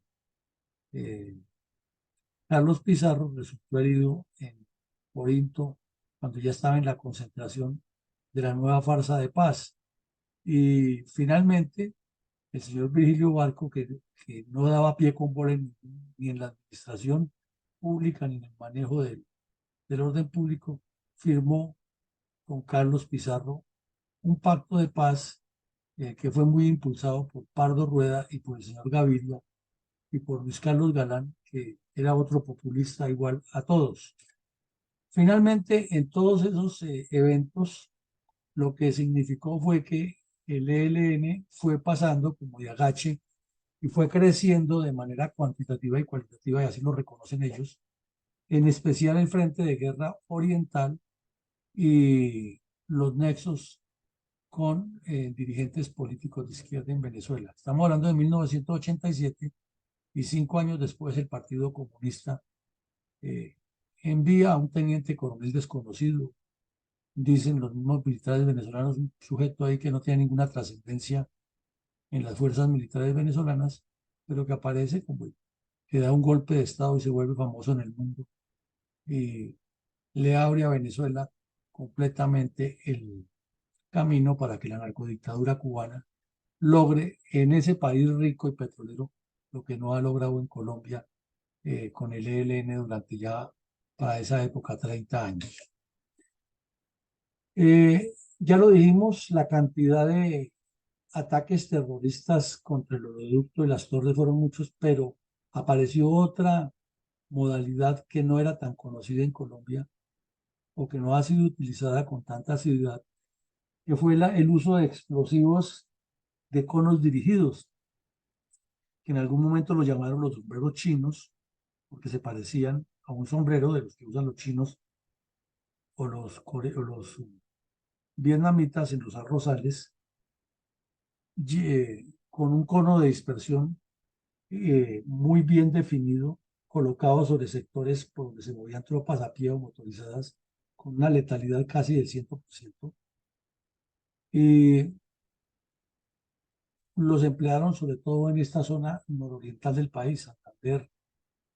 eh, Carlos Pizarro resultó herido en Corinto, cuando ya estaba en la concentración de la nueva farsa de paz. Y finalmente, el señor Virgilio Barco, que no daba pie con bola ni en la administración pública ni en el manejo del orden público, firmó con Carlos Pizarro un pacto de paz que fue muy impulsado por Pardo Rueda y por el señor Gaviria y por Luis Carlos Galán, que era otro populista igual a todos. Finalmente, en todos esos eventos, lo que significó fue que el ELN fue pasando como de agache y fue creciendo de manera cuantitativa y cualitativa, y así lo reconocen ellos, en especial el Frente de Guerra Oriental y los nexos con dirigentes políticos de izquierda en Venezuela. Estamos hablando de 1987 y 5 años después el Partido Comunista eh, envía a un teniente coronel desconocido, dicen los mismos militares venezolanos, un sujeto ahí que no tiene ninguna trascendencia en las fuerzas militares venezolanas, pero que aparece como que da un golpe de Estado y se vuelve famoso en el mundo y le abre a Venezuela completamente el camino para que la narcodictadura cubana logre en ese país rico y petrolero lo que no ha logrado en Colombia con el ELN durante ya para esa época 30 años. Ya lo dijimos, la cantidad de ataques terroristas contra el oleoducto y las torres fueron muchos, pero apareció otra modalidad que no era tan conocida en Colombia o que no ha sido utilizada con tanta asiduidad, que fue el uso de explosivos de conos dirigidos, que en algún momento lo llamaron los sombreros chinos, porque se parecían a un sombrero de los que usan los chinos o los vietnamitas en los arrozales, con un cono de dispersión muy bien definido, colocado sobre sectores por donde se movían tropas a pie o motorizadas, con una letalidad casi del 100%. Y los emplearon sobre todo en esta zona nororiental del país, Santander,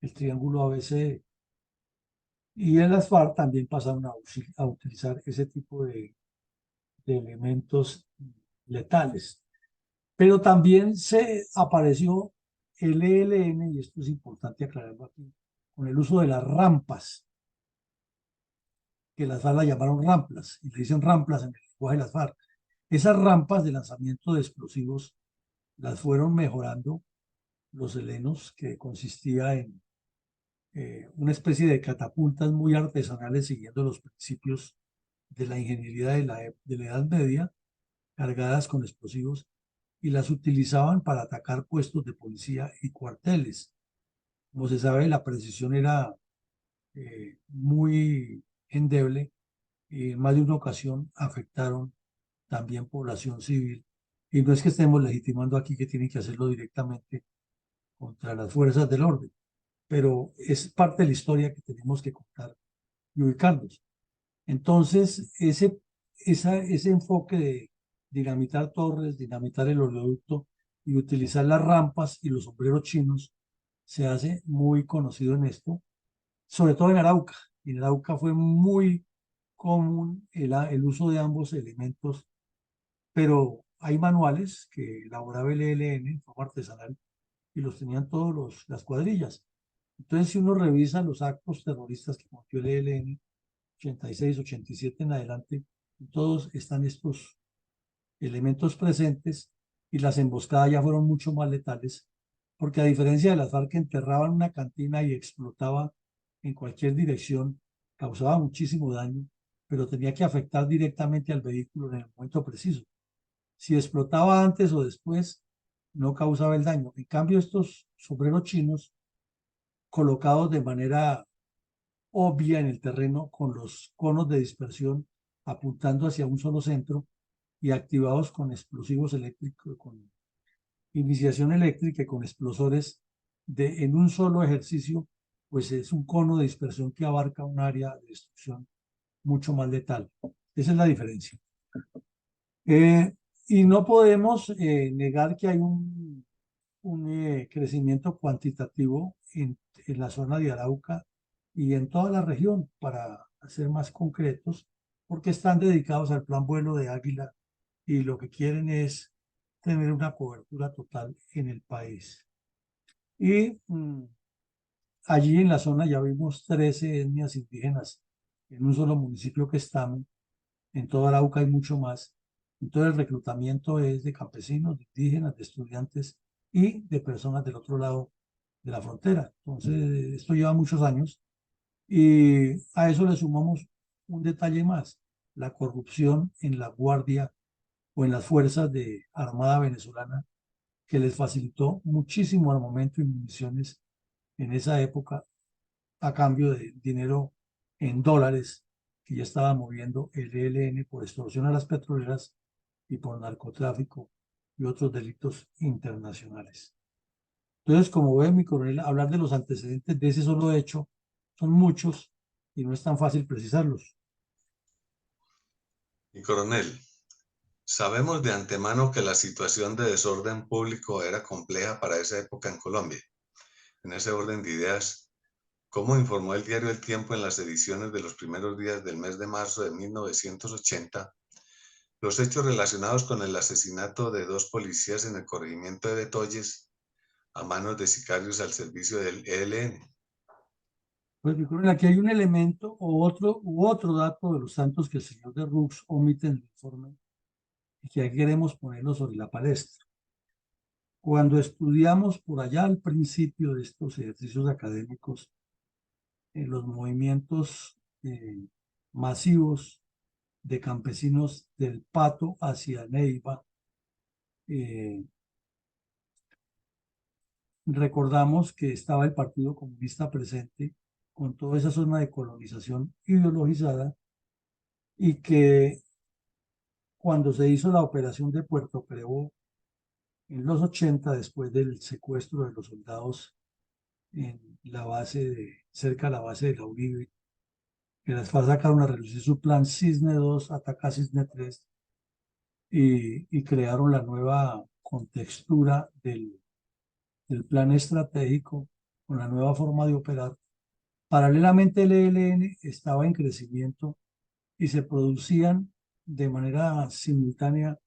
el Triángulo ABC, y en las FARC también pasaron a utilizar ese tipo de elementos letales. Pero también se apareció el ELN, y esto es importante aclararlo aquí, con el uso de las rampas, que las FARC la llamaron ramplas, y le dicen ramplas en el lenguaje de las FARC. Esas rampas de lanzamiento de explosivos las fueron mejorando los helenos, que consistía en una especie de catapultas muy artesanales siguiendo los principios de la ingeniería de la Edad Media, cargadas con explosivos, y las utilizaban para atacar puestos de policía y cuarteles. Como se sabe, la precisión era muy endeble y en más de una ocasión afectaron también población civil. Y no es que estemos legitimando aquí que tienen que hacerlo directamente contra las fuerzas del orden, pero es parte de la historia que tenemos que contar y ubicarnos. Entonces, ese enfoque de dinamitar torres, dinamitar el oleoducto y utilizar las rampas y los sombreros chinos se hace muy conocido en esto, sobre todo en Arauca. En Arauca fue muy común el uso de ambos elementos, pero hay manuales que elaboraba el ELN en forma artesanal y los tenían todas las cuadrillas. Entonces, si uno revisa los actos terroristas que cometió el ELN, 86, 87 en adelante, todos están estos elementos presentes y las emboscadas ya fueron mucho más letales, porque a diferencia de las FARC que enterraban una cantina y explotaba en cualquier dirección, causaba muchísimo daño, pero tenía que afectar directamente al vehículo en el momento preciso. Si explotaba antes o después, no causaba el daño. En cambio, estos sombreros chinos, colocados de manera obvia en el terreno con los conos de dispersión apuntando hacia un solo centro y activados con explosivos eléctricos, con iniciación eléctrica y con explosores en un solo ejercicio, pues es un cono de dispersión que abarca un área de destrucción mucho más letal. Esa es la diferencia. Y no podemos negar que hay un crecimiento cuantitativo en la zona de Arauca y en toda la región, para ser más concretos, porque están dedicados al plan vuelo de Águila y lo que quieren es tener una cobertura total en el país. Y allí en la zona ya vimos 13 etnias indígenas en un solo municipio que estamos. En toda Arauca hay mucho más. Entonces el reclutamiento es de campesinos, de indígenas, de estudiantes y de personas del otro lado de la frontera. Entonces esto lleva muchos años y a eso le sumamos un detalle más: la corrupción en la Guardia o en las fuerzas de Armada venezolana, que les facilitó muchísimo armamento y municiones en esa época a cambio de dinero en dólares que ya estaba moviendo el ELN por extorsión a las petroleras y por narcotráfico y otros delitos internacionales. Entonces, como ve mi coronel, hablar de los antecedentes de ese solo hecho son muchos y no es tan fácil precisarlos. Y coronel, sabemos de antemano que la situación de desorden público era compleja para esa época en Colombia. En ese orden de ideas, ¿cómo informó el diario El Tiempo en las ediciones de los primeros días del mes de marzo de 1980 los hechos relacionados con el asesinato de 2 policías en el corregimiento de Betoyes a manos de sicarios al servicio del ELN? Pues mi coronel, aquí hay un elemento u otro dato de los tantos que el señor de Rux omite en el informe y que aquí queremos ponerlo sobre la palestra. Cuando estudiamos por allá al principio de estos ejercicios académicos, los movimientos masivos de campesinos del Pato hacia Neiva, eh, recordamos que estaba el Partido Comunista presente con toda esa zona de colonización ideologizada y que cuando se hizo la operación de Puerto Creo en los 80, después del secuestro de los soldados en la base cerca de la base de la Uribe, que las FARC sacaron a relucir su plan Cisne 2, ataca Cisne 3 y crearon la nueva contextura del plan estratégico con la nueva forma de operar. Paralelamente el ELN estaba en crecimiento y se producían de manera simultánea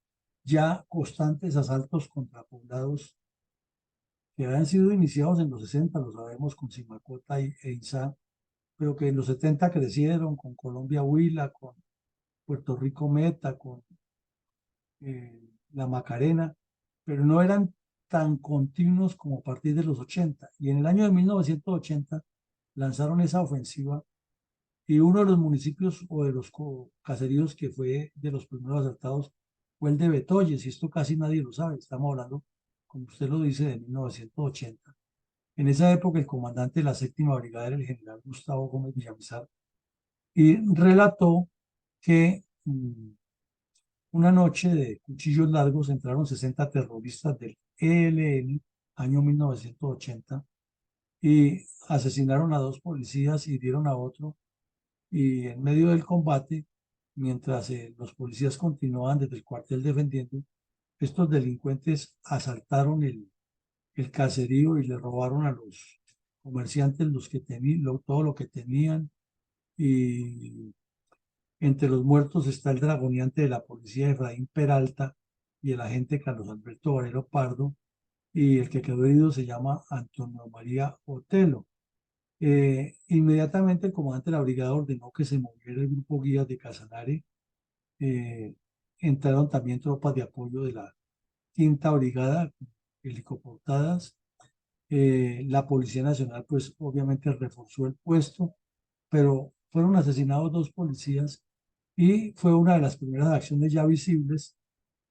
ya constantes asaltos contra poblados que habían sido iniciados en los 60, lo sabemos, con Simacota e ISA, pero que en los 70 crecieron con Colombia Huila, con Puerto Rico Meta, con la Macarena, pero no eran tan continuos como a partir de los 80. Y en el año de 1980 lanzaron esa ofensiva y uno de los municipios o de los caseríos que fue de los primeros asaltados fue el de Betoyes, y esto casi nadie lo sabe. Estamos hablando, como usted lo dice, de 1980. En esa época el comandante de la séptima brigada era el general Gustavo Gómez Villamizar y relató que una noche de cuchillos largos entraron 60 terroristas del ELN, año 1980, y asesinaron a 2 policías y hirieron a otro. Y en medio del combate, mientras los policías continuaban desde el cuartel defendiendo, estos delincuentes asaltaron el caserío y le robaron a los comerciantes los que tenían, todo lo que tenían. Y entre los muertos está el dragoneante de la policía Efraín Peralta y el agente Carlos Alberto Varelo Pardo, y el que quedó herido se llama Antonio María Otelo. Inmediatamente el comandante de la brigada ordenó que se moviera el grupo guías de Casanare. Eh, Entraron también tropas de apoyo de la quinta brigada, helicoportadas. La Policía Nacional, pues obviamente reforzó el puesto, pero fueron asesinados 2 policías y fue una de las primeras acciones ya visibles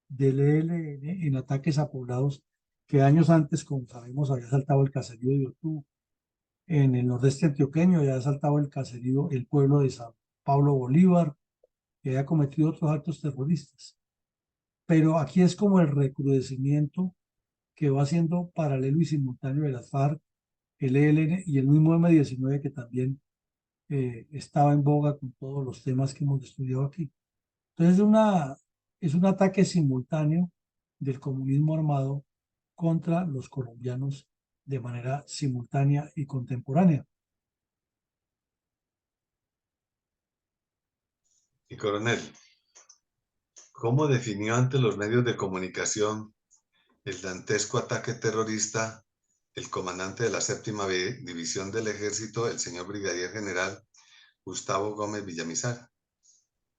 del ELN en ataques a poblados que años antes, como sabemos, había saltado el caserío de Otú. En el nordeste antioqueño ya había saltado el caserío, el pueblo de San Pablo Bolívar, que había cometido otros actos terroristas. Pero aquí es como el recrudecimiento que va siendo paralelo y simultáneo de las FARC, el ELN y el mismo M-19 que también estaba en boga con todos los temas que hemos estudiado aquí. Entonces es un ataque simultáneo del comunismo armado contra los colombianos de manera simultánea y contemporánea. Y coronel, ¿cómo definió ante los medios de comunicación el dantesco ataque terrorista el comandante de la séptima división del ejército, el señor brigadier general Gustavo Gómez Villamizar?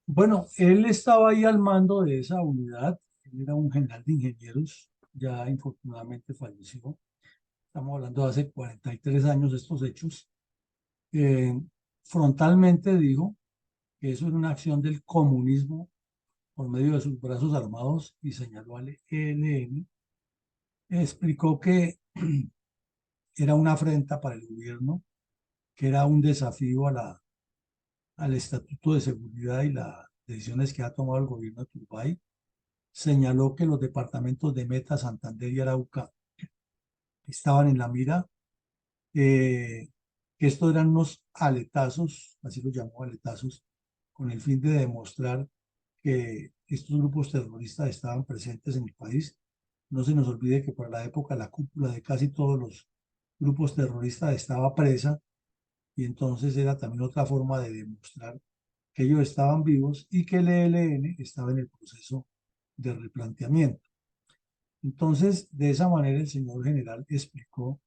Bueno, él estaba ahí al mando de esa unidad. Él era un general de ingenieros, ya infortunadamente falleció. Estamos hablando de hace 43 años de estos hechos. Eh, Frontalmente dijo que eso era una acción del comunismo por medio de sus brazos armados y señaló al ELN. explicó que era una afrenta para el gobierno, que era un desafío al Estatuto de Seguridad y las decisiones que ha tomado el gobierno de Turbay. Señaló que los departamentos de Meta, Santander y Arauca estaban en la mira, que estos eran unos aletazos, así los llamó aletazos, con el fin de demostrar que estos grupos terroristas estaban presentes en el país. No se nos olvide que por la época la cúpula de casi todos los grupos terroristas estaba presa y entonces era también otra forma de demostrar que ellos estaban vivos y que el ELN estaba en el proceso de replanteamiento. Entonces, de esa manera el señor general explicó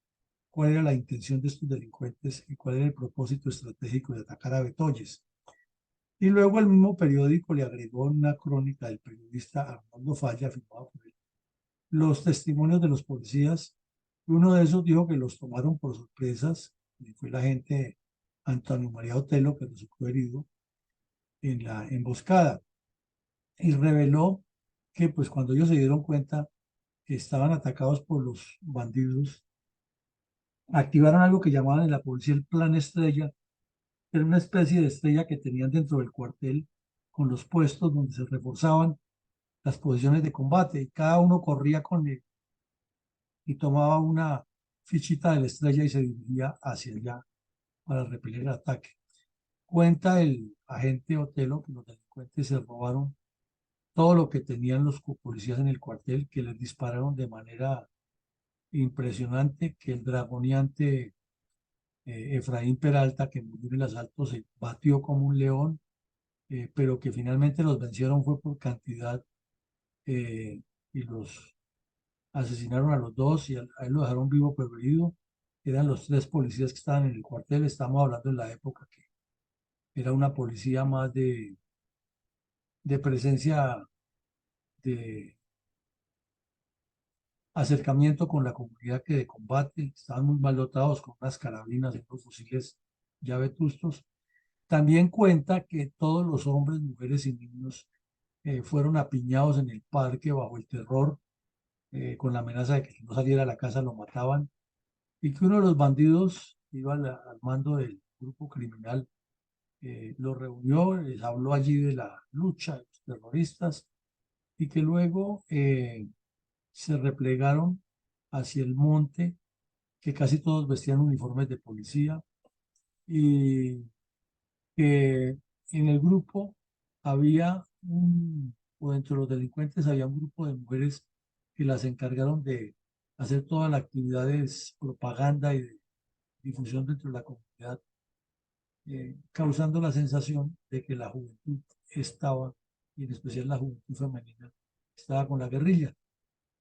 cuál era la intención de estos delincuentes y cuál era el propósito estratégico de atacar a Betoyes. Y luego el mismo periódico le agregó una crónica del periodista Arnoldo Falla, firmado por él, los testimonios de los policías. Uno de esos dijo que los tomaron por sorpresas, y fue el agente Antonio María Otelo que resultó herido en la emboscada, y reveló que pues cuando ellos se dieron cuenta que estaban atacados por los bandidos, activaron algo que llamaban en la policía el Plan Estrella. Era una especie de estrella que tenían dentro del cuartel con los puestos donde se reforzaban las posiciones de combate y cada uno corría con él y tomaba una fichita de la estrella y se dirigía hacia allá para repeler el ataque. Cuenta el agente Otelo que los delincuentes se robaron todo lo que tenían los policías en el cuartel, que les dispararon de manera impresionante, que el dragoneante Efraín Peralta, que murió en el asalto, se batió como un león, pero que finalmente los vencieron fue por cantidad, y los asesinaron a los dos y a él lo dejaron vivo pero herido. Eran los tres policías que estaban en el cuartel. Estamos hablando de la época que era una policía más de presencia, de acercamiento con la comunidad que de combate. Estaban muy mal dotados con unas carabinas y unos fusiles ya vetustos. También cuenta que todos los hombres, mujeres y niños fueron apiñados en el parque bajo el terror, con la amenaza de que si no saliera a la casa lo mataban, y que uno de los bandidos iba al mando del grupo criminal, los reunió, les habló allí de la lucha de los terroristas y que luego se replegaron hacia el monte, que casi todos vestían uniformes de policía y que en el grupo había o dentro de los delincuentes había un grupo de mujeres que las encargaron de hacer todas las actividades, propaganda y de difusión dentro de la comunidad, causando la sensación de que la juventud estaba, y en especial la juventud femenina, estaba con la guerrilla.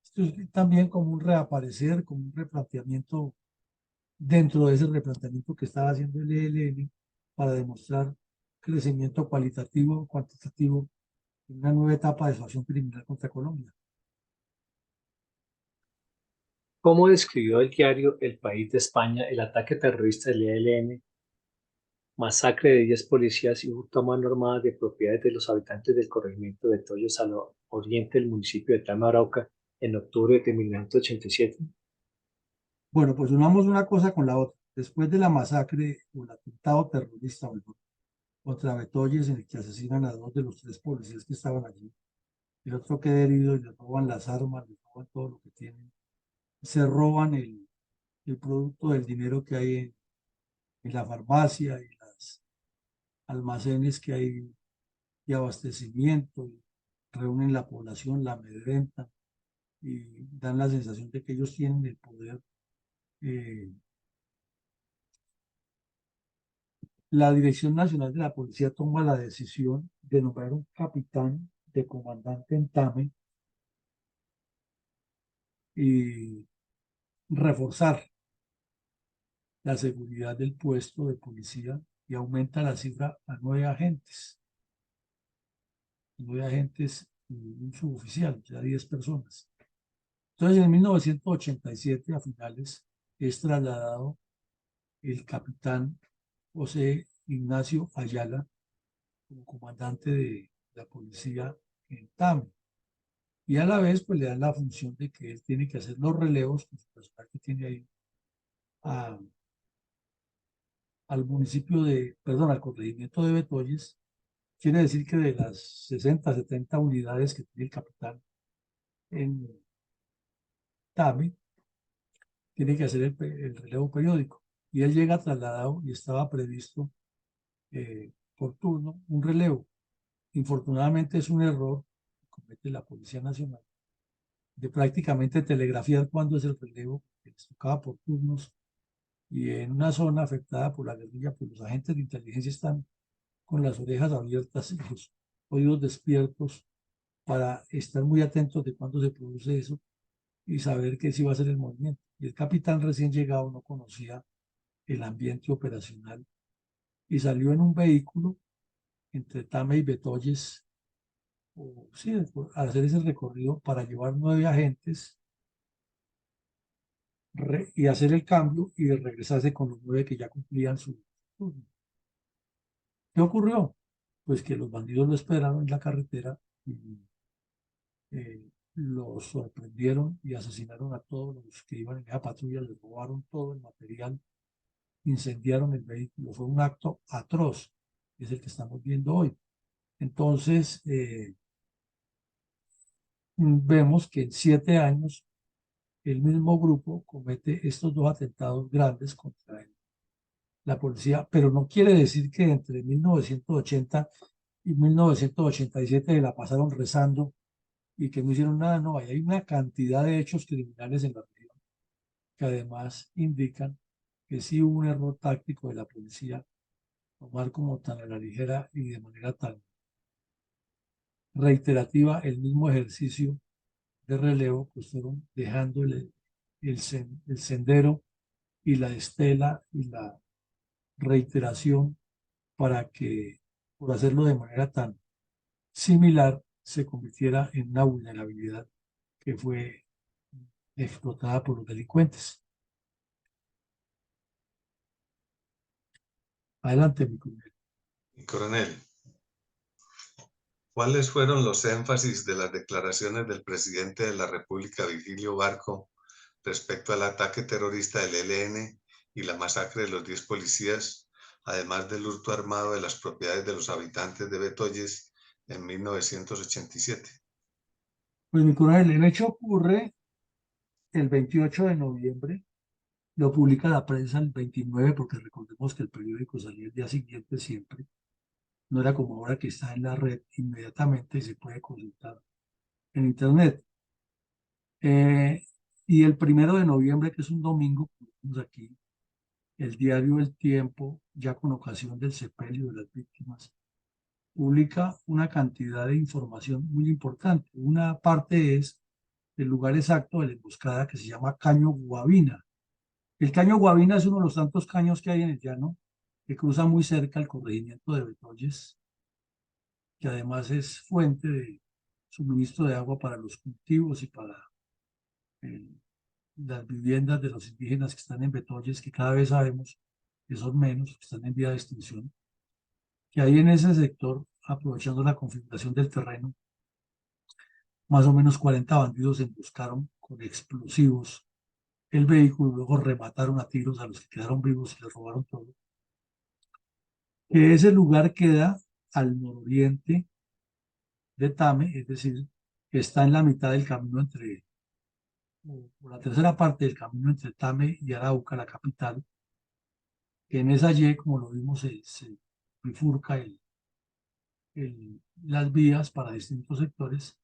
Esto es también como un reaparecer, como un replanteamiento dentro de ese replanteamiento que estaba haciendo el ELN para demostrar crecimiento cualitativo, cuantitativo, en una nueva etapa de su acción criminal contra Colombia. ¿Cómo describió el diario El País de España el ataque terrorista del ELN, masacre de 10 policías y hurto a mano armada de propiedades de los habitantes del corregimiento de Toyos al oriente del municipio de Tama, Arauca, en octubre de 1987? Bueno, pues unamos una cosa con la otra. Después de la masacre o el atentado terrorista contra Betoyes, en el que asesinan a dos de los tres policías que estaban allí, el otro queda herido y le roban las armas, le roban todo lo que tienen, se roban el producto del dinero que hay en la farmacia y las almacenes que hay de abastecimiento, y reúnen la población, la amedrentan y dan la sensación de que ellos tienen el poder. eh, la Dirección Nacional de la Policía toma la decisión de nombrar un capitán de comandante en Tame y reforzar la seguridad del puesto de policía y aumenta la cifra a 9 agentes y un suboficial, ya 10 personas. Entonces, en 1987, a finales, es trasladado el capitán José Ignacio Ayala como comandante de la policía en Tame. y a la vez pues le dan la función de que él tiene que hacer los relevos con su personal que tiene ahí a- al municipio de, perdón, al corregimiento de Betoyes. Quiere decir que de las 60, 70 unidades que tiene el capitán en Tame, tiene que hacer el relevo periódico. Y él llega trasladado y estaba previsto por turno un relevo. Infortunadamente es un error que comete la Policía Nacional de prácticamente telegrafiar cuándo es el relevo, que les tocaba por turnos, y en una zona afectada por la guerrilla, pues los agentes de inteligencia están con las orejas abiertas y los oídos despiertos para estar muy atentos de cuándo se produce eso y saber que sí va a ser el movimiento. Y el capitán recién llegado no conocía el ambiente operacional y salió en un vehículo entre Tame y Betoyes, o, sí, a hacer ese recorrido para llevar 9 agentes y hacer el cambio y de regresarse con los 9 que ya cumplían su turno. ¿Qué ocurrió? Pues que los bandidos lo esperaron en la carretera y los sorprendieron y asesinaron a todos los que iban en esa patrulla, les robaron todo el material, incendiaron el vehículo. Fue un acto atroz, es el que estamos viendo hoy. Entonces, vemos que en 7 años el mismo grupo comete estos 2 atentados grandes contra la policía, pero no quiere decir que entre 1980 y 1987 se la pasaron rezando y que no hicieron nada. No, hay una cantidad de hechos criminales en la región que además indican que sí hubo un error táctico de la policía tomar como tan a la ligera y de manera tan reiterativa el mismo ejercicio de relevo, pues fueron dejando el sendero y la estela y la reiteración para que, por hacerlo de manera tan similar, se convirtiera en una vulnerabilidad que fue explotada por los delincuentes. Adelante, mi coronel. Coronel, ¿cuáles fueron los énfasis de las declaraciones del presidente de la República, Virgilio Barco, respecto al ataque terrorista del ELN y la masacre de los 10 policías, además del hurto armado de las propiedades de los habitantes de Betoyes en 1987? Pues, mi coronel, el hecho ocurre el 28 de noviembre, lo publica la prensa el 29, porque recordemos que el periódico salía el día siguiente siempre. No era como ahora que está en la red inmediatamente y se puede consultar en internet. Y el 1 de noviembre, que es un domingo, como vemos aquí, el diario El Tiempo, ya con ocasión del sepelio de las víctimas, publica una cantidad de información muy importante. Una parte es el lugar exacto de la emboscada, que se llama Caño Guavina. El Caño Guavina es uno de los tantos caños que hay en el llano, que cruza muy cerca el corregimiento de Betoyes, que además es fuente de suministro de agua para los cultivos y para eh, las viviendas de los indígenas que están en Betoyes, que cada vez sabemos que son menos, que están en vía de extinción. Que ahí en ese sector, aprovechando la configuración del terreno, más o menos 40 bandidos emboscaron con explosivos el vehículo, luego remataron a tiros a los que quedaron vivos y les robaron todo. Que ese lugar queda al nororiente de Tame, es decir, que está en la mitad del camino entre, o la tercera parte del camino entre Tame y Arauca, la capital, que en esa Y, como lo vimos, se bifurca las vías para distintos sectores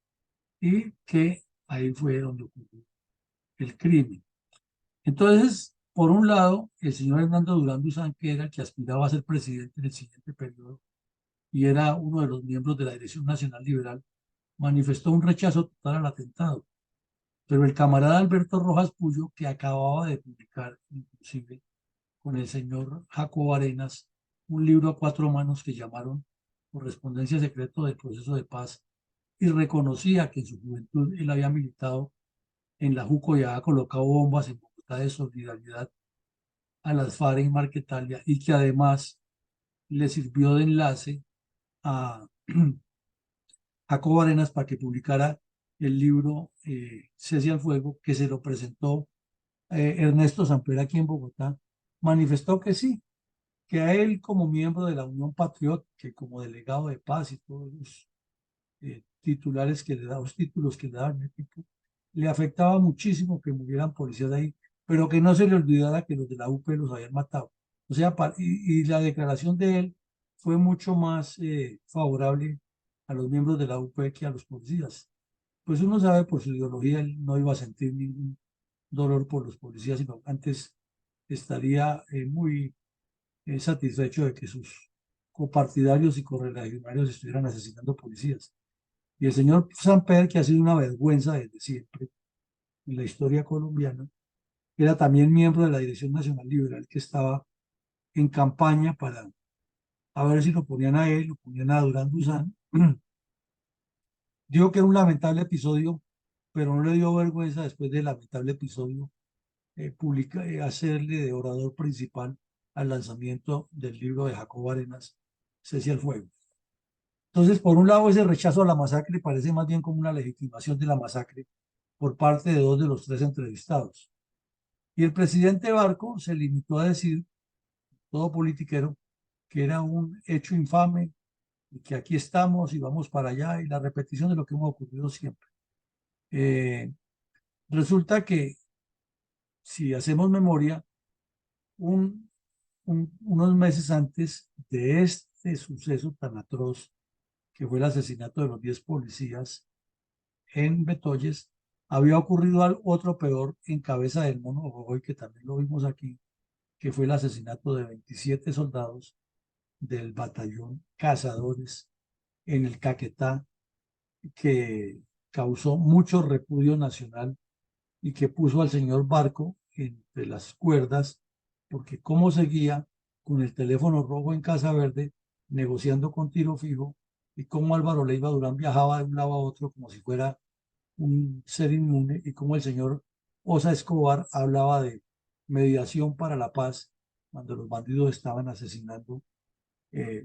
y que ahí fue donde ocurrió el crimen. Entonces, por un lado, el señor Hernando Durán Duzán, que era el que aspiraba a ser presidente en el siguiente periodo y era uno de los miembros de la Dirección Nacional Liberal, manifestó un rechazo total al atentado. Pero el camarada Alberto Rojas Puyo, que acababa de publicar, inclusive con el señor Jacobo Arenas, un libro a 4 manos que llamaron Correspondencia Secreta del Proceso de Paz, y reconocía que en su juventud él había militado en la JUCO y había colocado bombas en Bogotá de solidaridad a las FARC en Marquetalia, y que además le sirvió de enlace a Jacobo Arenas para que publicara el libro Cese al Fuego, que se lo presentó Ernesto Samper aquí en Bogotá, manifestó que sí, que a él como miembro de la Unión Patriótica, como delegado de paz y todos los titulares que le daban, los títulos que le daban el equipo, le afectaba muchísimo que murieran policías de ahí, pero que no se le olvidara que los de la UP los habían matado. O sea, y la declaración de él fue mucho más favorable a los miembros de la UP que a los policías. Pues uno sabe por su ideología, él no iba a sentir ningún dolor por los policías, sino antes estaría muy satisfecho de que sus copartidarios y correligionarios estuvieran asesinando policías. Y el señor Samper, que ha sido una vergüenza desde siempre en la historia colombiana, era también miembro de la Dirección Nacional Liberal que estaba en campaña para a ver si lo ponían a él, lo ponían a Durán Duzán. Dijo que era un lamentable episodio, pero no le dio vergüenza después del lamentable episodio hacerle de orador principal al lanzamiento del libro de Jacobo Arenas, Cese al Fuego. Entonces, por un lado, ese rechazo a la masacre parece más bien como una legitimación de la masacre por parte de dos de los tres entrevistados. Y el presidente Barco se limitó a decir, todo politiquero, que era un hecho infame y que aquí estamos y vamos para allá y la repetición de lo que hemos ocurrido siempre. Eh, Resulta que si hacemos memoria, unos meses antes de este suceso tan atroz, que fue el asesinato de los 10 policías en Betoyes, había ocurrido otro peor en Cabeza del Mono Jojoy, que también lo vimos aquí, que fue el asesinato de 27 soldados del batallón Cazadores en el Caquetá, que causó mucho repudio nacional y que puso al señor Barco entre las cuerdas, porque cómo seguía con el teléfono rojo en Casa Verde, negociando con tiro fijo, y cómo Álvaro Leiva Durán viajaba de un lado a otro como si fuera un ser inmune, y cómo el señor Osa Escobar hablaba de mediación para la paz cuando los bandidos estaban asesinando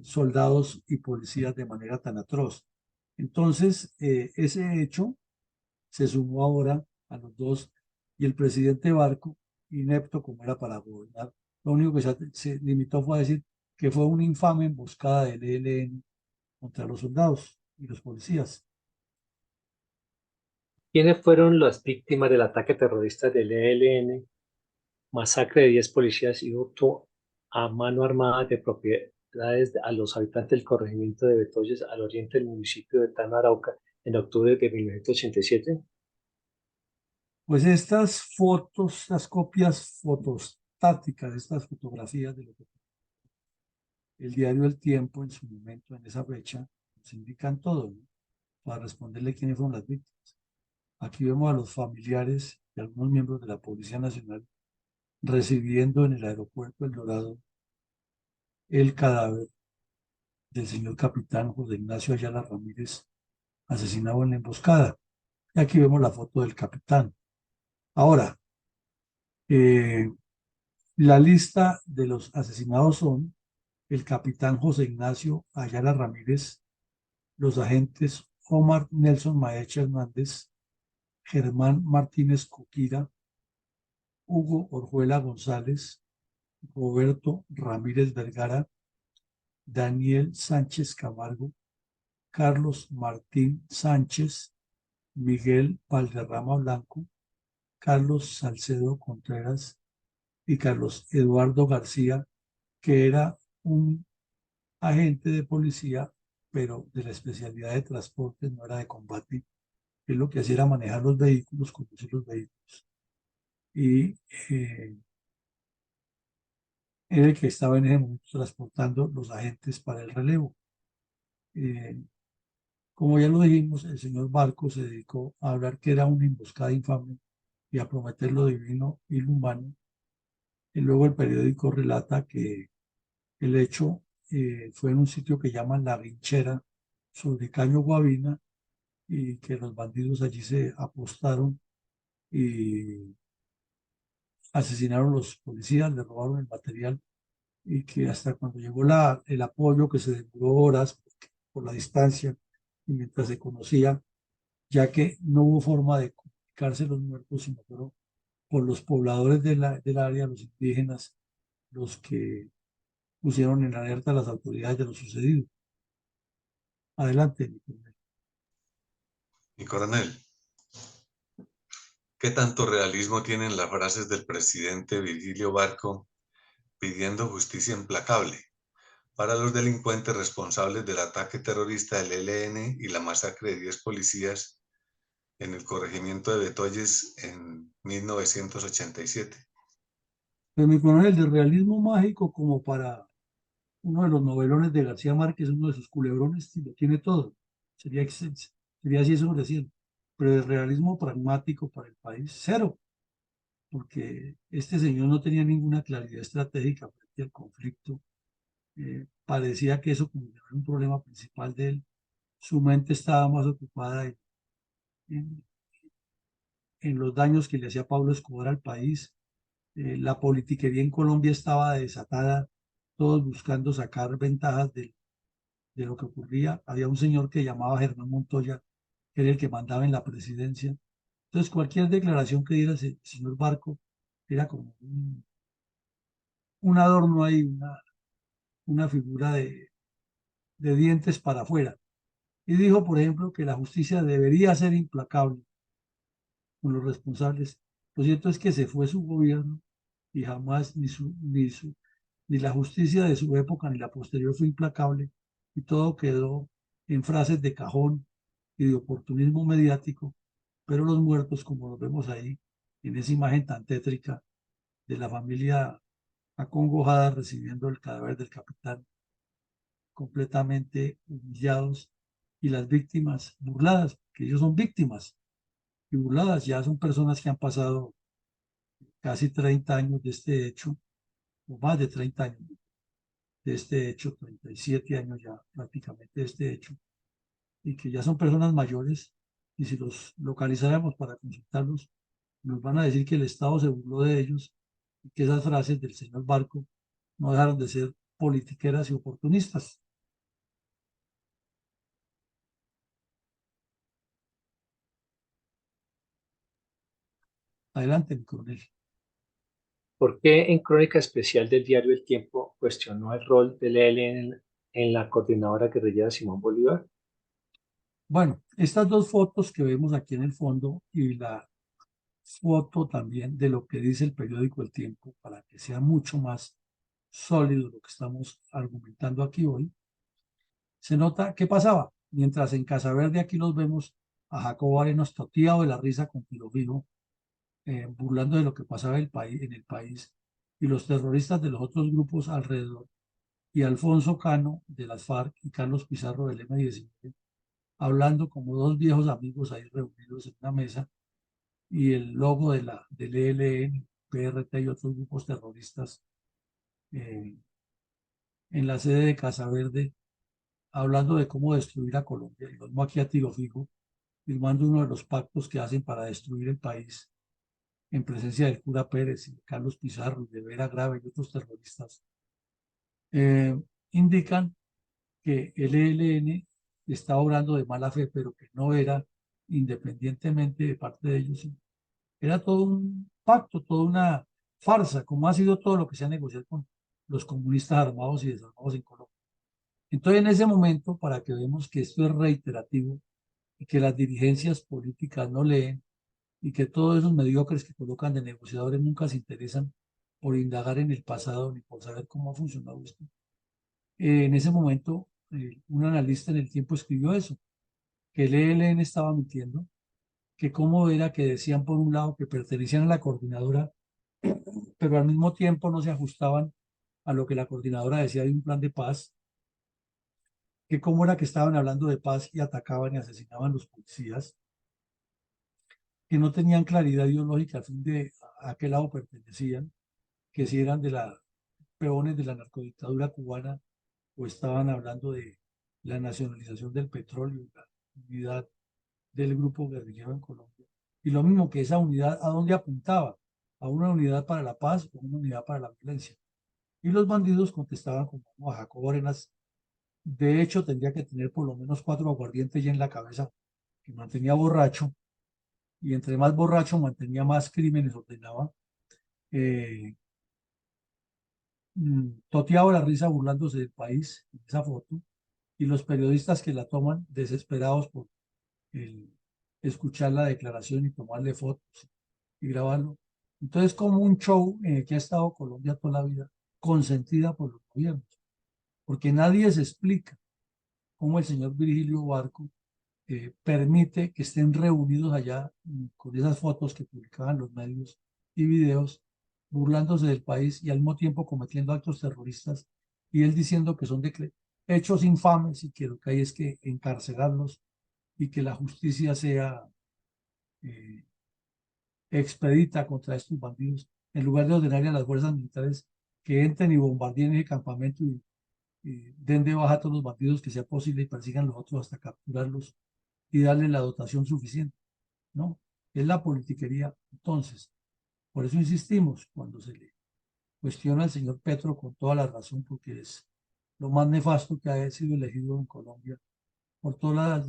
soldados y policías de manera tan atroz. Entonces, ese hecho se sumó ahora a los dos y el presidente Barco, inepto como era para gobernar, lo único que se limitó fue a decir que fue una infame emboscada del ELN contra los soldados y los policías. ¿Quiénes fueron las víctimas del ataque terrorista del ELN, masacre de 10 policías y hurto a mano armada de propiedades a los habitantes del corregimiento de Betoyes al oriente del municipio de Tano, Arauca, en octubre de 1987? Pues estas fotos, las copias fotostáticas, estas fotografías de lo que el diario El Tiempo en su momento, en esa fecha, nos indican todo, ¿no? Para responderle quiénes fueron las víctimas. Aquí vemos a los familiares y algunos miembros de la Policía Nacional recibiendo en el aeropuerto El Dorado el cadáver del señor capitán José Ignacio Ayala Ramírez, asesinado en la emboscada. Y aquí vemos la foto del capitán. Ahora, eh, la lista de los asesinados son el capitán José Ignacio Ayala Ramírez, los agentes Omar Nelson Maecha Hernández, Germán Martínez Coquira, Hugo Orjuela González, Roberto Ramírez Vergara, Daniel Sánchez Camargo, Carlos Martín Sánchez, Miguel Valderrama Blanco, Carlos Salcedo Contreras y Carlos Eduardo García, que era un agente de policía, pero de la especialidad de transporte, no era de combate. Él lo que hacía era manejar los vehículos, conducir los vehículos. Y era el que estaba en ese momento transportando los agentes para el relevo. Eh, Como ya lo dijimos, el señor Barco se dedicó a hablar que era una emboscada infame y a prometer lo divino y lo humano. Y luego el periódico relata que el hecho fue en un sitio que llaman La Rinchera, sobre Caño Guavina, y que los bandidos allí se apostaron y asesinaron a los policías, le robaron el material y que hasta cuando llegó el apoyo, que se demoró horas por la distancia y mientras se conocía, ya que no hubo forma de comunicarse los muertos, sino fueron por los pobladores del área, los indígenas, los que pusieron en alerta a las autoridades de lo sucedido. Adelante, mi coronel. Mi coronel, ¿qué tanto realismo tienen las frases del presidente Virgilio Barco pidiendo justicia implacable para los delincuentes responsables del ataque terrorista del ELN y la masacre de 10 policías en el corregimiento de Betoyes en 1987? Pues mi coronel, de realismo mágico como para uno de los novelones de García Márquez, uno de sus culebrones, y lo tiene todo. Sería así eso decir. Pero de realismo pragmático para el país, cero, porque este señor no tenía ninguna claridad estratégica frente al conflicto. Parecía que eso como que no era un problema principal de él. Su mente estaba más ocupada en, en los daños que le hacía Pablo Escobar al país. La politiquería en Colombia estaba desatada, todos buscando sacar ventajas de lo que ocurría. Había un señor que llamaba Germán Montoya, que era el que mandaba en la presidencia. Entonces, cualquier declaración que diera el señor Barco era como un adorno ahí, una figura de dientes para afuera. Y dijo, por ejemplo, que la justicia debería ser implacable con los responsables. Lo cierto es que se fue su gobierno y jamás ni la justicia de su época ni la posterior fue implacable y todo quedó en frases de cajón y de oportunismo mediático, pero los muertos, como los vemos ahí, en esa imagen tan tétrica de la familia acongojada recibiendo el cadáver del capitán, completamente humillados, y las víctimas burladas, que ellos son víctimas y burladas, ya son personas que han pasado casi 30 años de este hecho, o más de 30 años de este hecho, 37 años ya prácticamente de este hecho, y que ya son personas mayores, y si los localizáramos para consultarlos, nos van a decir que el Estado se burló de ellos y que esas frases del señor Barco no dejaron de ser politiqueras y oportunistas. Adelante, mi coronel. ¿Por qué en crónica especial del diario El Tiempo cuestionó el rol del ELN en la coordinadora guerrillera Simón Bolívar? Bueno, estas dos fotos que vemos aquí en el fondo y la foto también de lo que dice el periódico El Tiempo, para que sea mucho más sólido lo que estamos argumentando aquí hoy, se nota qué pasaba. Mientras en Casa Verde aquí los vemos a Jacobo Arenas toteado de la risa con Pilo Fijo, burlando de lo que pasaba en el país, y los terroristas de los otros grupos alrededor, y Alfonso Cano de las FARC y Carlos Pizarro del M-19, hablando como dos viejos amigos ahí reunidos en una mesa, y el logo del ELN, PRT y otros grupos terroristas eh, en la sede de Casa Verde, hablando de cómo destruir a Colombia. Y los aquí a tiro fijo, firmando uno de los pactos que hacen para destruir el país en presencia del cura Pérez y de Carlos Pizarro y de Vera Grave y otros terroristas, eh, indican que el ELN está obrando de mala fe, pero que no era independientemente de parte de ellos. Era todo un pacto, toda una farsa, como ha sido todo lo que se ha negociado con los comunistas armados y desarmados en Colombia. Entonces, en ese momento, para que veamos que esto es reiterativo y que las dirigencias políticas no leen y que todos esos mediocres que colocan de negociadores nunca se interesan por indagar en el pasado ni por saber cómo ha funcionado esto. En ese momento, un analista en el tiempo escribió eso, que el ELN estaba mintiendo, que cómo era que decían por un lado que pertenecían a la coordinadora, pero al mismo tiempo no se ajustaban a lo que la coordinadora decía de un plan de paz, que cómo era que estaban hablando de paz y atacaban y asesinaban los policías, que no tenían claridad ideológica a fin de a qué lado pertenecían, que si eran de la peones de la narcodictadura cubana o estaban hablando de la nacionalización del petróleo, la unidad del grupo guerrillero en Colombia. Y lo mismo que esa unidad, ¿a dónde apuntaba? ¿A una unidad para la paz o una unidad para la violencia? Y los bandidos contestaban como a Jacobo Arenas. De hecho, tendría que tener por lo menos 4 aguardientes ya en la cabeza que mantenía borracho, y entre más borracho mantenía más crímenes ordenaba. Eh, Toteaba la risa burlándose del país en esa foto, y los periodistas que la toman desesperados por el, escuchar la declaración y tomarle fotos y grabarlo. Entonces, como un show en el que ha estado Colombia toda la vida, consentida por los gobiernos, porque nadie se explica cómo el señor Virgilio Barco permite que estén reunidos allá con esas fotos que publicaban los medios y videos, burlándose del país y al mismo tiempo cometiendo actos terroristas, y él diciendo que son hechos infames y que lo que hay es que encarcelarlos y que la justicia sea eh, expedita contra estos bandidos, en lugar de ordenarle a las fuerzas militares que entren y bombardeen ese campamento y den de baja a todos los bandidos que sea posible y persigan a los otros hasta capturarlos y darle la dotación suficiente, ¿no? Es la politiquería. Entonces, por eso insistimos cuando se le cuestiona al señor Petro con toda la razón, porque es lo más nefasto que ha sido elegido en Colombia por todas las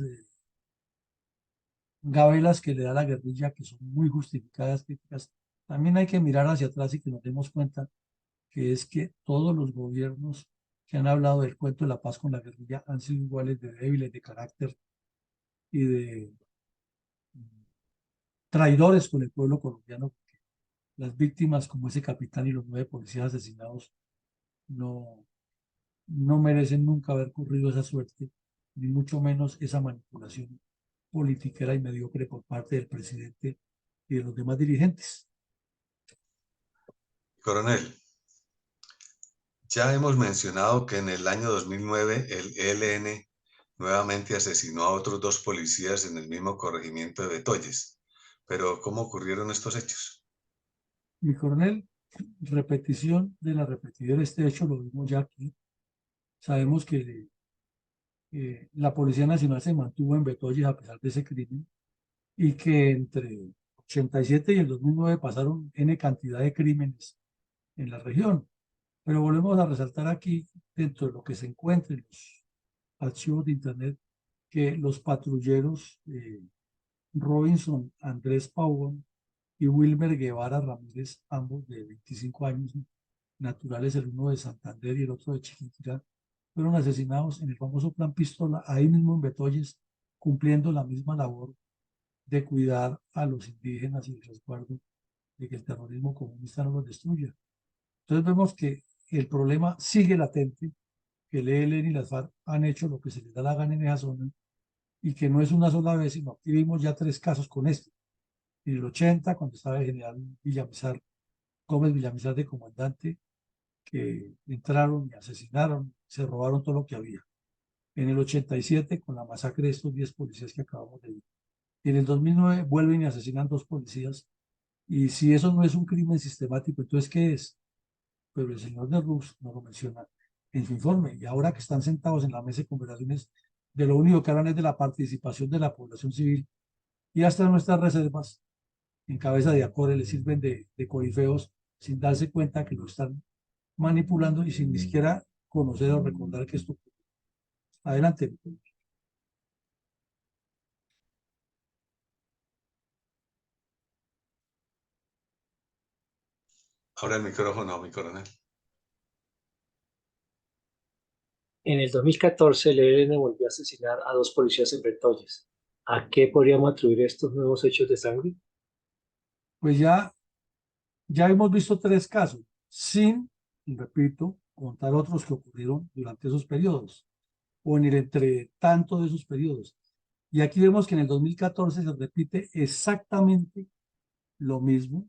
gabelas que le da la guerrilla, que son muy justificadas críticas. También hay que mirar hacia atrás y que nos demos cuenta que es que todos los gobiernos que han hablado del cuento de la paz con la guerrilla han sido iguales de débiles de carácter y de traidores con el pueblo colombiano. Las víctimas, como ese capitán y los 9 policías asesinados, no, no merecen nunca haber ocurrido esa suerte, ni mucho menos esa manipulación politiquera y mediocre por parte del presidente y de los demás dirigentes. Coronel, ya hemos mencionado que en el año 2009 el ELN nuevamente asesinó a otros 2 policías en el mismo corregimiento de Betoyes. Pero, ¿cómo ocurrieron estos hechos? Mi coronel, repetición de la repetidera, este hecho lo vimos ya aquí. Sabemos que la Policía Nacional se mantuvo en Betoyes a pesar de ese crimen, y que entre 87 y el 2009 pasaron N cantidad de crímenes en la región. Pero volvemos a resaltar aquí, dentro de lo que se encuentra en los archivos de Internet, que los patrulleros Robinson Andrés Pavón y Wilmer Guevara Ramírez, ambos de 25 años, naturales, el uno de Santander y el otro de Chiquinquirá, fueron asesinados en el famoso Plan Pistola, ahí mismo en Betoyes, cumpliendo la misma labor de cuidar a los indígenas y el resguardo de que el terrorismo comunista no los destruya. Entonces vemos que el problema sigue latente, que el ELN y las FARC han hecho lo que se les da la gana en esa zona, y que no es una sola vez, sino que vimos ya 3 casos con esto. En el 80, cuando estaba el general Villamizar, Gómez Villamizar de comandante, que entraron y asesinaron, se robaron todo lo que había. En el 87, con la masacre de estos 10 policías que acabamos de ver. En el 2009 vuelven y asesinan 2 policías. Y si eso no es un crimen sistemático, entonces ¿qué es? Pero el señor de Rus no lo menciona en su informe. Y ahora que están sentados en la mesa de conversaciones, de lo único que hablan es de la participación de la población civil, y hasta nuestras reservas en cabeza de Acore le sirven de corifeos sin darse cuenta que lo están manipulando y sin ni siquiera conocer o recordar que esto. Adelante. Ahora el micrófono, mi coronel. En el 2014, el ELN volvió a asesinar a 2 policías en Betoyes. ¿A qué podríamos atribuir estos nuevos hechos de sangre? Pues ya hemos visto 3 casos, sin, repito, contar otros que ocurrieron durante esos periodos o en el entre tanto de esos periodos. Y aquí vemos que en el 2014 se repite exactamente lo mismo,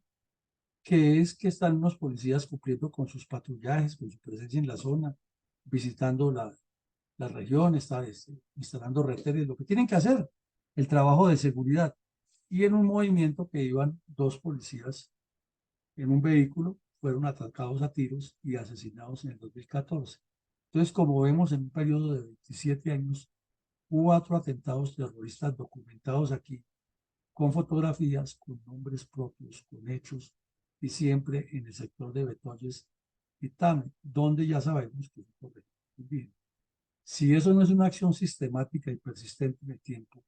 que es que están unos policías cumpliendo con sus patrullajes, con su presencia en la zona, visitando la región, instalando retenes, lo que tienen que hacer, el trabajo de seguridad. Y en un movimiento que iban 2 policías en un vehículo, fueron atacados a tiros y asesinados en el 2014. Entonces, como vemos, en un periodo de 27 años, hubo 4 atentados terroristas documentados aquí, con fotografías, con nombres propios, con hechos, y siempre en el sector de Betoyes y Tame, donde ya sabemos que es un problema indígena. Si eso no es una acción sistemática y persistente en el tiempo,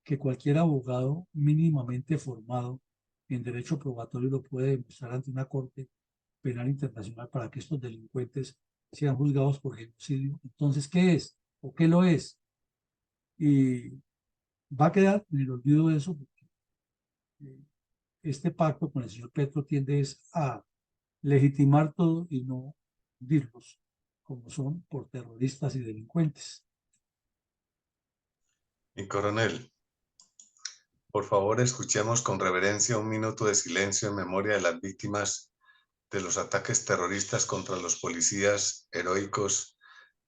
que cualquier abogado mínimamente formado en derecho probatorio lo puede demostrar ante una corte penal internacional para que estos delincuentes sean juzgados por genocidio. Entonces, ¿qué es? ¿O qué lo es? Y va a quedar en el olvido de eso, porque este pacto con el señor Petro tiende a legitimar todo y no dirlos como son por terroristas y delincuentes. Mi coronel, por favor, escuchemos con reverencia un minuto de silencio en memoria de las víctimas de los ataques terroristas contra los policías heroicos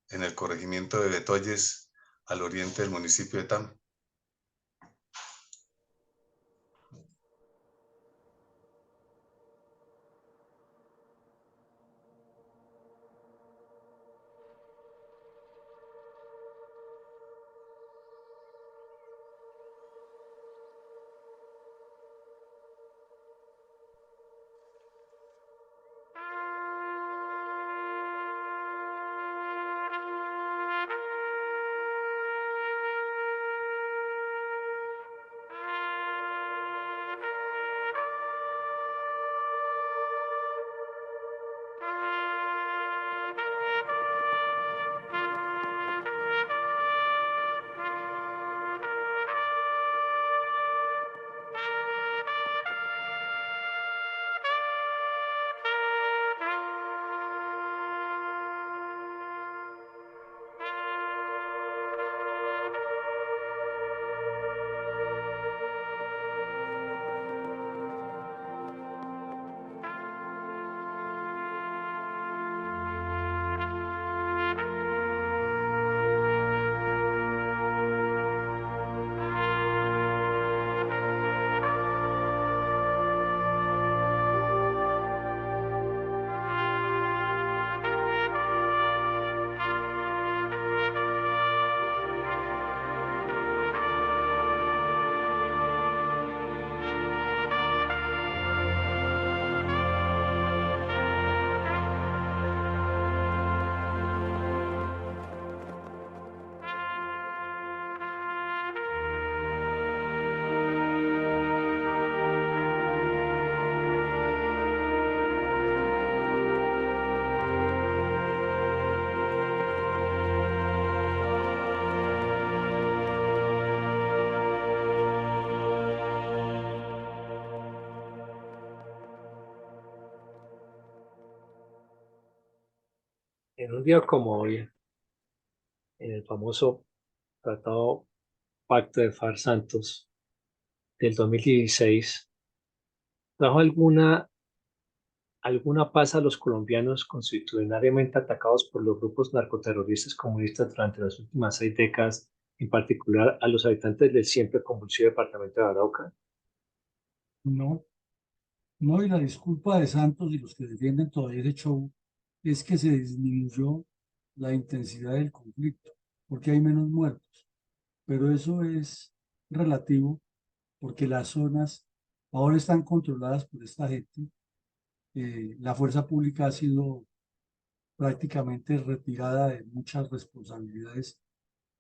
en el corregimiento de Betoyes, al oriente del municipio de Tam. En un día como hoy, en el famoso Tratado Pacto de Far-Santos del 2016, ¿trajo alguna paz a los colombianos constitucionalmente atacados por los grupos narcoterroristas comunistas durante las últimas 6 décadas, en particular a los habitantes del siempre convulsivo departamento de Arauca? No, no, y la disculpa de Santos y los que defienden todavía ese show es que se disminuyó la intensidad del conflicto, porque hay menos muertos. Pero eso es relativo porque las zonas ahora están controladas por esta gente. La fuerza pública ha sido prácticamente retirada de muchas responsabilidades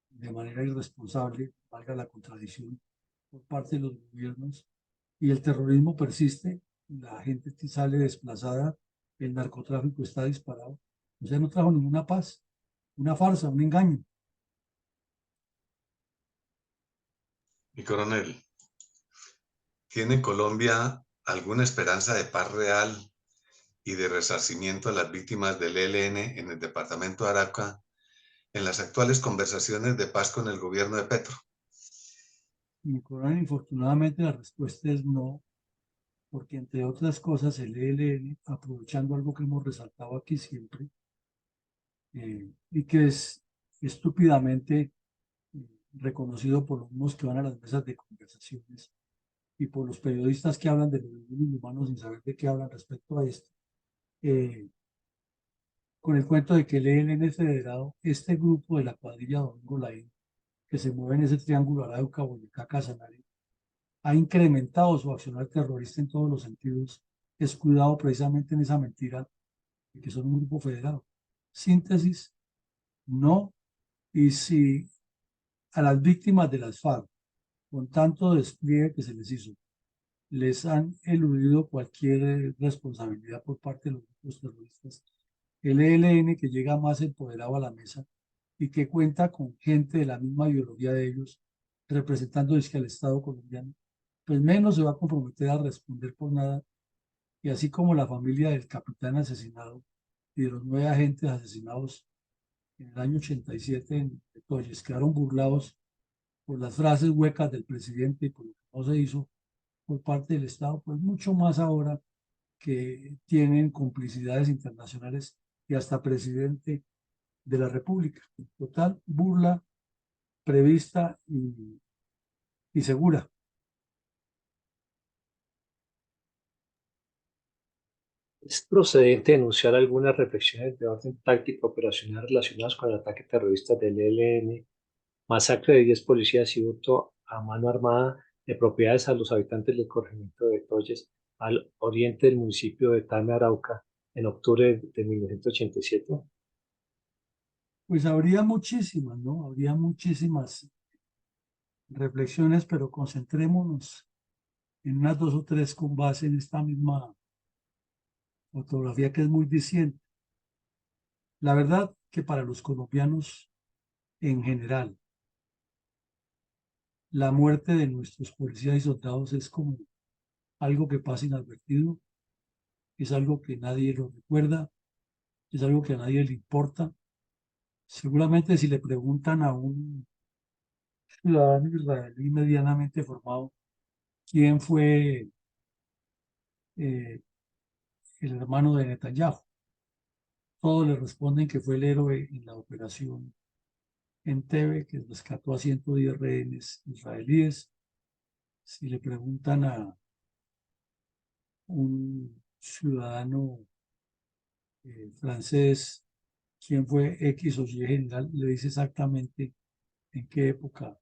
de manera irresponsable, valga la contradicción, por parte de los gobiernos, y el terrorismo persiste, la gente sale desplazada, el narcotráfico está disparado. O sea, no trajo ninguna paz, una farsa, un engaño. Mi coronel, ¿tiene Colombia alguna esperanza de paz real y de resarcimiento a las víctimas del ELN en el departamento de Arauca en las actuales conversaciones de paz con el gobierno de Petro? Mi coronel, infortunadamente la respuesta es no, porque entre otras cosas el ELN, aprovechando algo que hemos resaltado aquí siempre, y que es estúpidamente reconocido por los mismos que van a las mesas de conversaciones y por los periodistas que hablan de los derechos humanos sin saber de qué hablan respecto a esto, eh, con el cuento de que el ELN es federado, este grupo de la cuadrilla Domingo Laín, que se mueve en ese triángulo Arauca, Boyacá, Casanare, ha incrementado su accionar terrorista en todos los sentidos, escudado precisamente en esa mentira de que son un grupo federado. Síntesis, no. Y si a las víctimas de las FARC con tanto despliegue que se les hizo, les han eludido cualquier responsabilidad por parte de los grupos terroristas. El ELN, que llega más empoderado a la mesa y que cuenta con gente de la misma ideología de ellos, representando es que al Estado colombiano, pues menos se va a comprometer a responder por nada. Y así como la familia del capitán asesinado y de los 9 agentes asesinados en el año 87 en Etoyes quedaron burlados por las frases huecas del presidente y por lo que no se hizo por parte del Estado, pues mucho más ahora que tienen complicidades internacionales y hasta presidente de la República. Total burla prevista y segura. Es procedente denunciar algunas reflexiones de orden táctico operacional relacionadas con el ataque terrorista del ELN, masacre de 10 policías y hurto a mano armada de propiedades a los habitantes del corregimiento de Tolles, al oriente del municipio de Tame, Arauca, en octubre de 1987. Pues habría muchísimas, ¿no? Habría muchísimas reflexiones, pero concentrémonos en unas 2 o 3 con base en esta misma fotografía que es muy diciente. La verdad que para los colombianos en general, la muerte de nuestros policías y soldados es como algo que pasa inadvertido, es algo que nadie lo recuerda, es algo que a nadie le importa. Seguramente si le preguntan a un ciudadano israelí medianamente formado quién fue eh, el hermano de Netanyahu, todos le responden que fue el héroe en la operación Entebbe, que rescató a 110 rehenes israelíes. Si le preguntan a un ciudadano francés quién fue X o Y general, le dice exactamente en qué época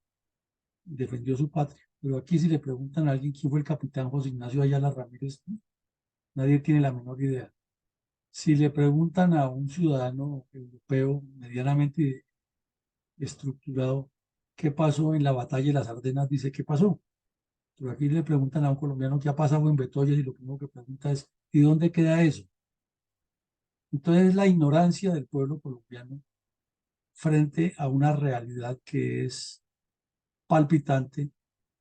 defendió su patria. Pero aquí si le preguntan a alguien quién fue el capitán José Ignacio Ayala Ramírez, nadie tiene la menor idea. Si le preguntan a un ciudadano europeo medianamente estructurado qué pasó en la batalla de las Ardenas, dice qué pasó. Pero aquí le preguntan a un colombiano qué ha pasado en Betoyes y lo primero que pregunta es ¿y dónde queda eso? Entonces la ignorancia del pueblo colombiano frente a una realidad que es palpitante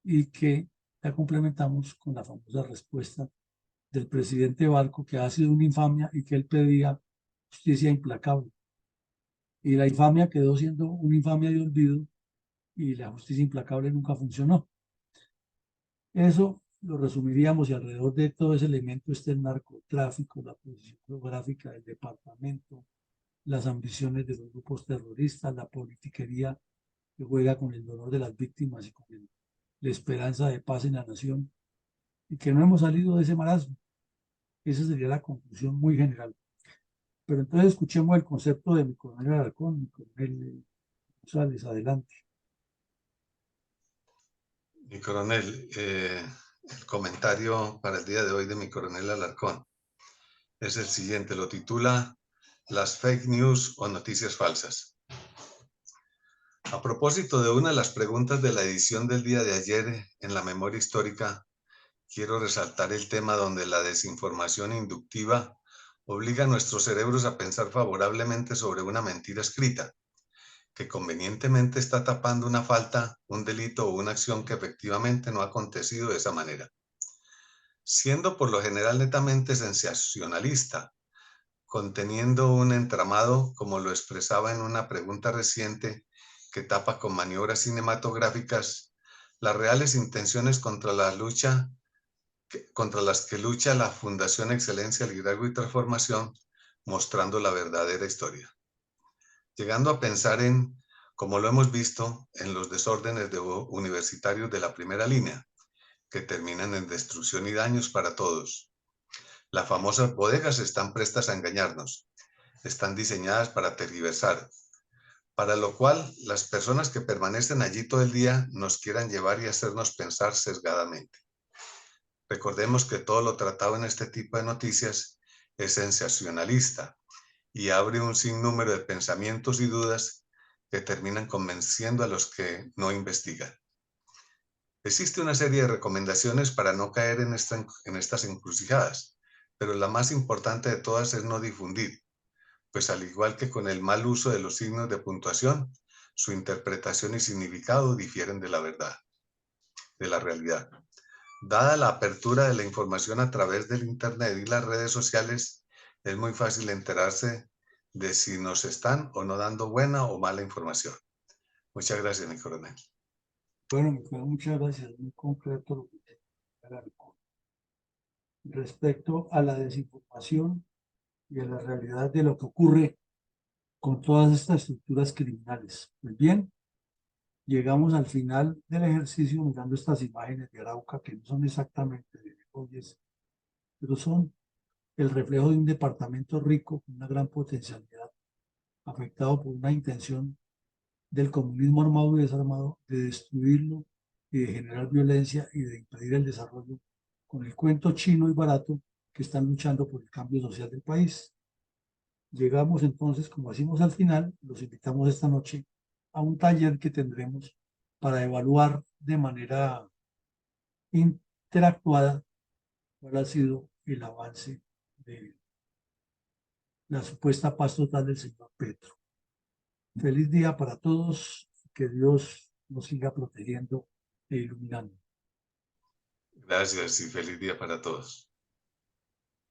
y que la complementamos con la famosa respuesta del presidente Barco, que ha sido una infamia y que él pedía justicia implacable. Y la infamia quedó siendo una infamia de olvido y la justicia implacable nunca funcionó. Eso lo resumiríamos y alrededor de todo ese elemento está el narcotráfico, la posición geográfica del departamento, las ambiciones de los grupos terroristas, la politiquería que juega con el dolor de las víctimas y con la esperanza de paz en la nación y que no hemos salido de ese marasmo. Esa sería la conclusión muy general. Pero entonces escuchemos el concepto de mi coronel Alarcón, mi coronel González, adelante. Mi coronel, el comentario para el día de hoy de mi coronel Alarcón es el siguiente, lo titula Las fake news o noticias falsas. A propósito de una de las preguntas de la edición del día de ayer en la memoria histórica, quiero resaltar el tema donde la desinformación inductiva obliga a nuestros cerebros a pensar favorablemente sobre una mentira escrita, que convenientemente está tapando una falta, un delito o una acción que efectivamente no ha acontecido de esa manera. Siendo por lo general netamente sensacionalista, conteniendo un entramado, como lo expresaba en una pregunta reciente, que tapa con maniobras cinematográficas las reales intenciones contra las que lucha la Fundación Excelencia, Liderazgo y Transformación, mostrando la verdadera historia. Llegando a pensar en, como lo hemos visto, en los desórdenes universitarios de la primera línea, que terminan en destrucción y daños para todos. Las famosas bodegas están prestas a engañarnos, están diseñadas para tergiversar, para lo cual las personas que permanecen allí todo el día nos quieran llevar y hacernos pensar sesgadamente. Recordemos que todo lo tratado en este tipo de noticias es sensacionalista y abre un sinnúmero de pensamientos y dudas que terminan convenciendo a los que no investigan. Existe una serie de recomendaciones para no caer en estas encrucijadas, pero la más importante de todas es no difundir, pues al igual que con el mal uso de los signos de puntuación, su interpretación y significado difieren de la verdad, de la realidad. Dada la apertura de la información a través del Internet y las redes sociales, es muy fácil enterarse de si nos están o no dando buena o mala información. Muchas gracias, mi coronel. Bueno, mi coronel, muchas gracias. Muy concreto lo que te agradezco. Respecto a la desinformación y a la realidad de lo que ocurre con todas estas estructuras criminales. Pues bien, llegamos al final del ejercicio mirando estas imágenes de Arauca, que no son exactamente de joyas, pero son el reflejo de un departamento rico con una gran potencialidad, afectado por una intención del comunismo armado y desarmado de destruirlo y de generar violencia y de impedir el desarrollo con el cuento chino y barato que están luchando por el cambio social del país. Llegamos entonces, como decimos al final, los invitamos esta noche a un taller que tendremos para evaluar de manera interactuada cuál ha sido el avance de la supuesta paz total del señor Petro. Feliz día para todos, que Dios nos siga protegiendo e iluminando. Gracias y feliz día para todos.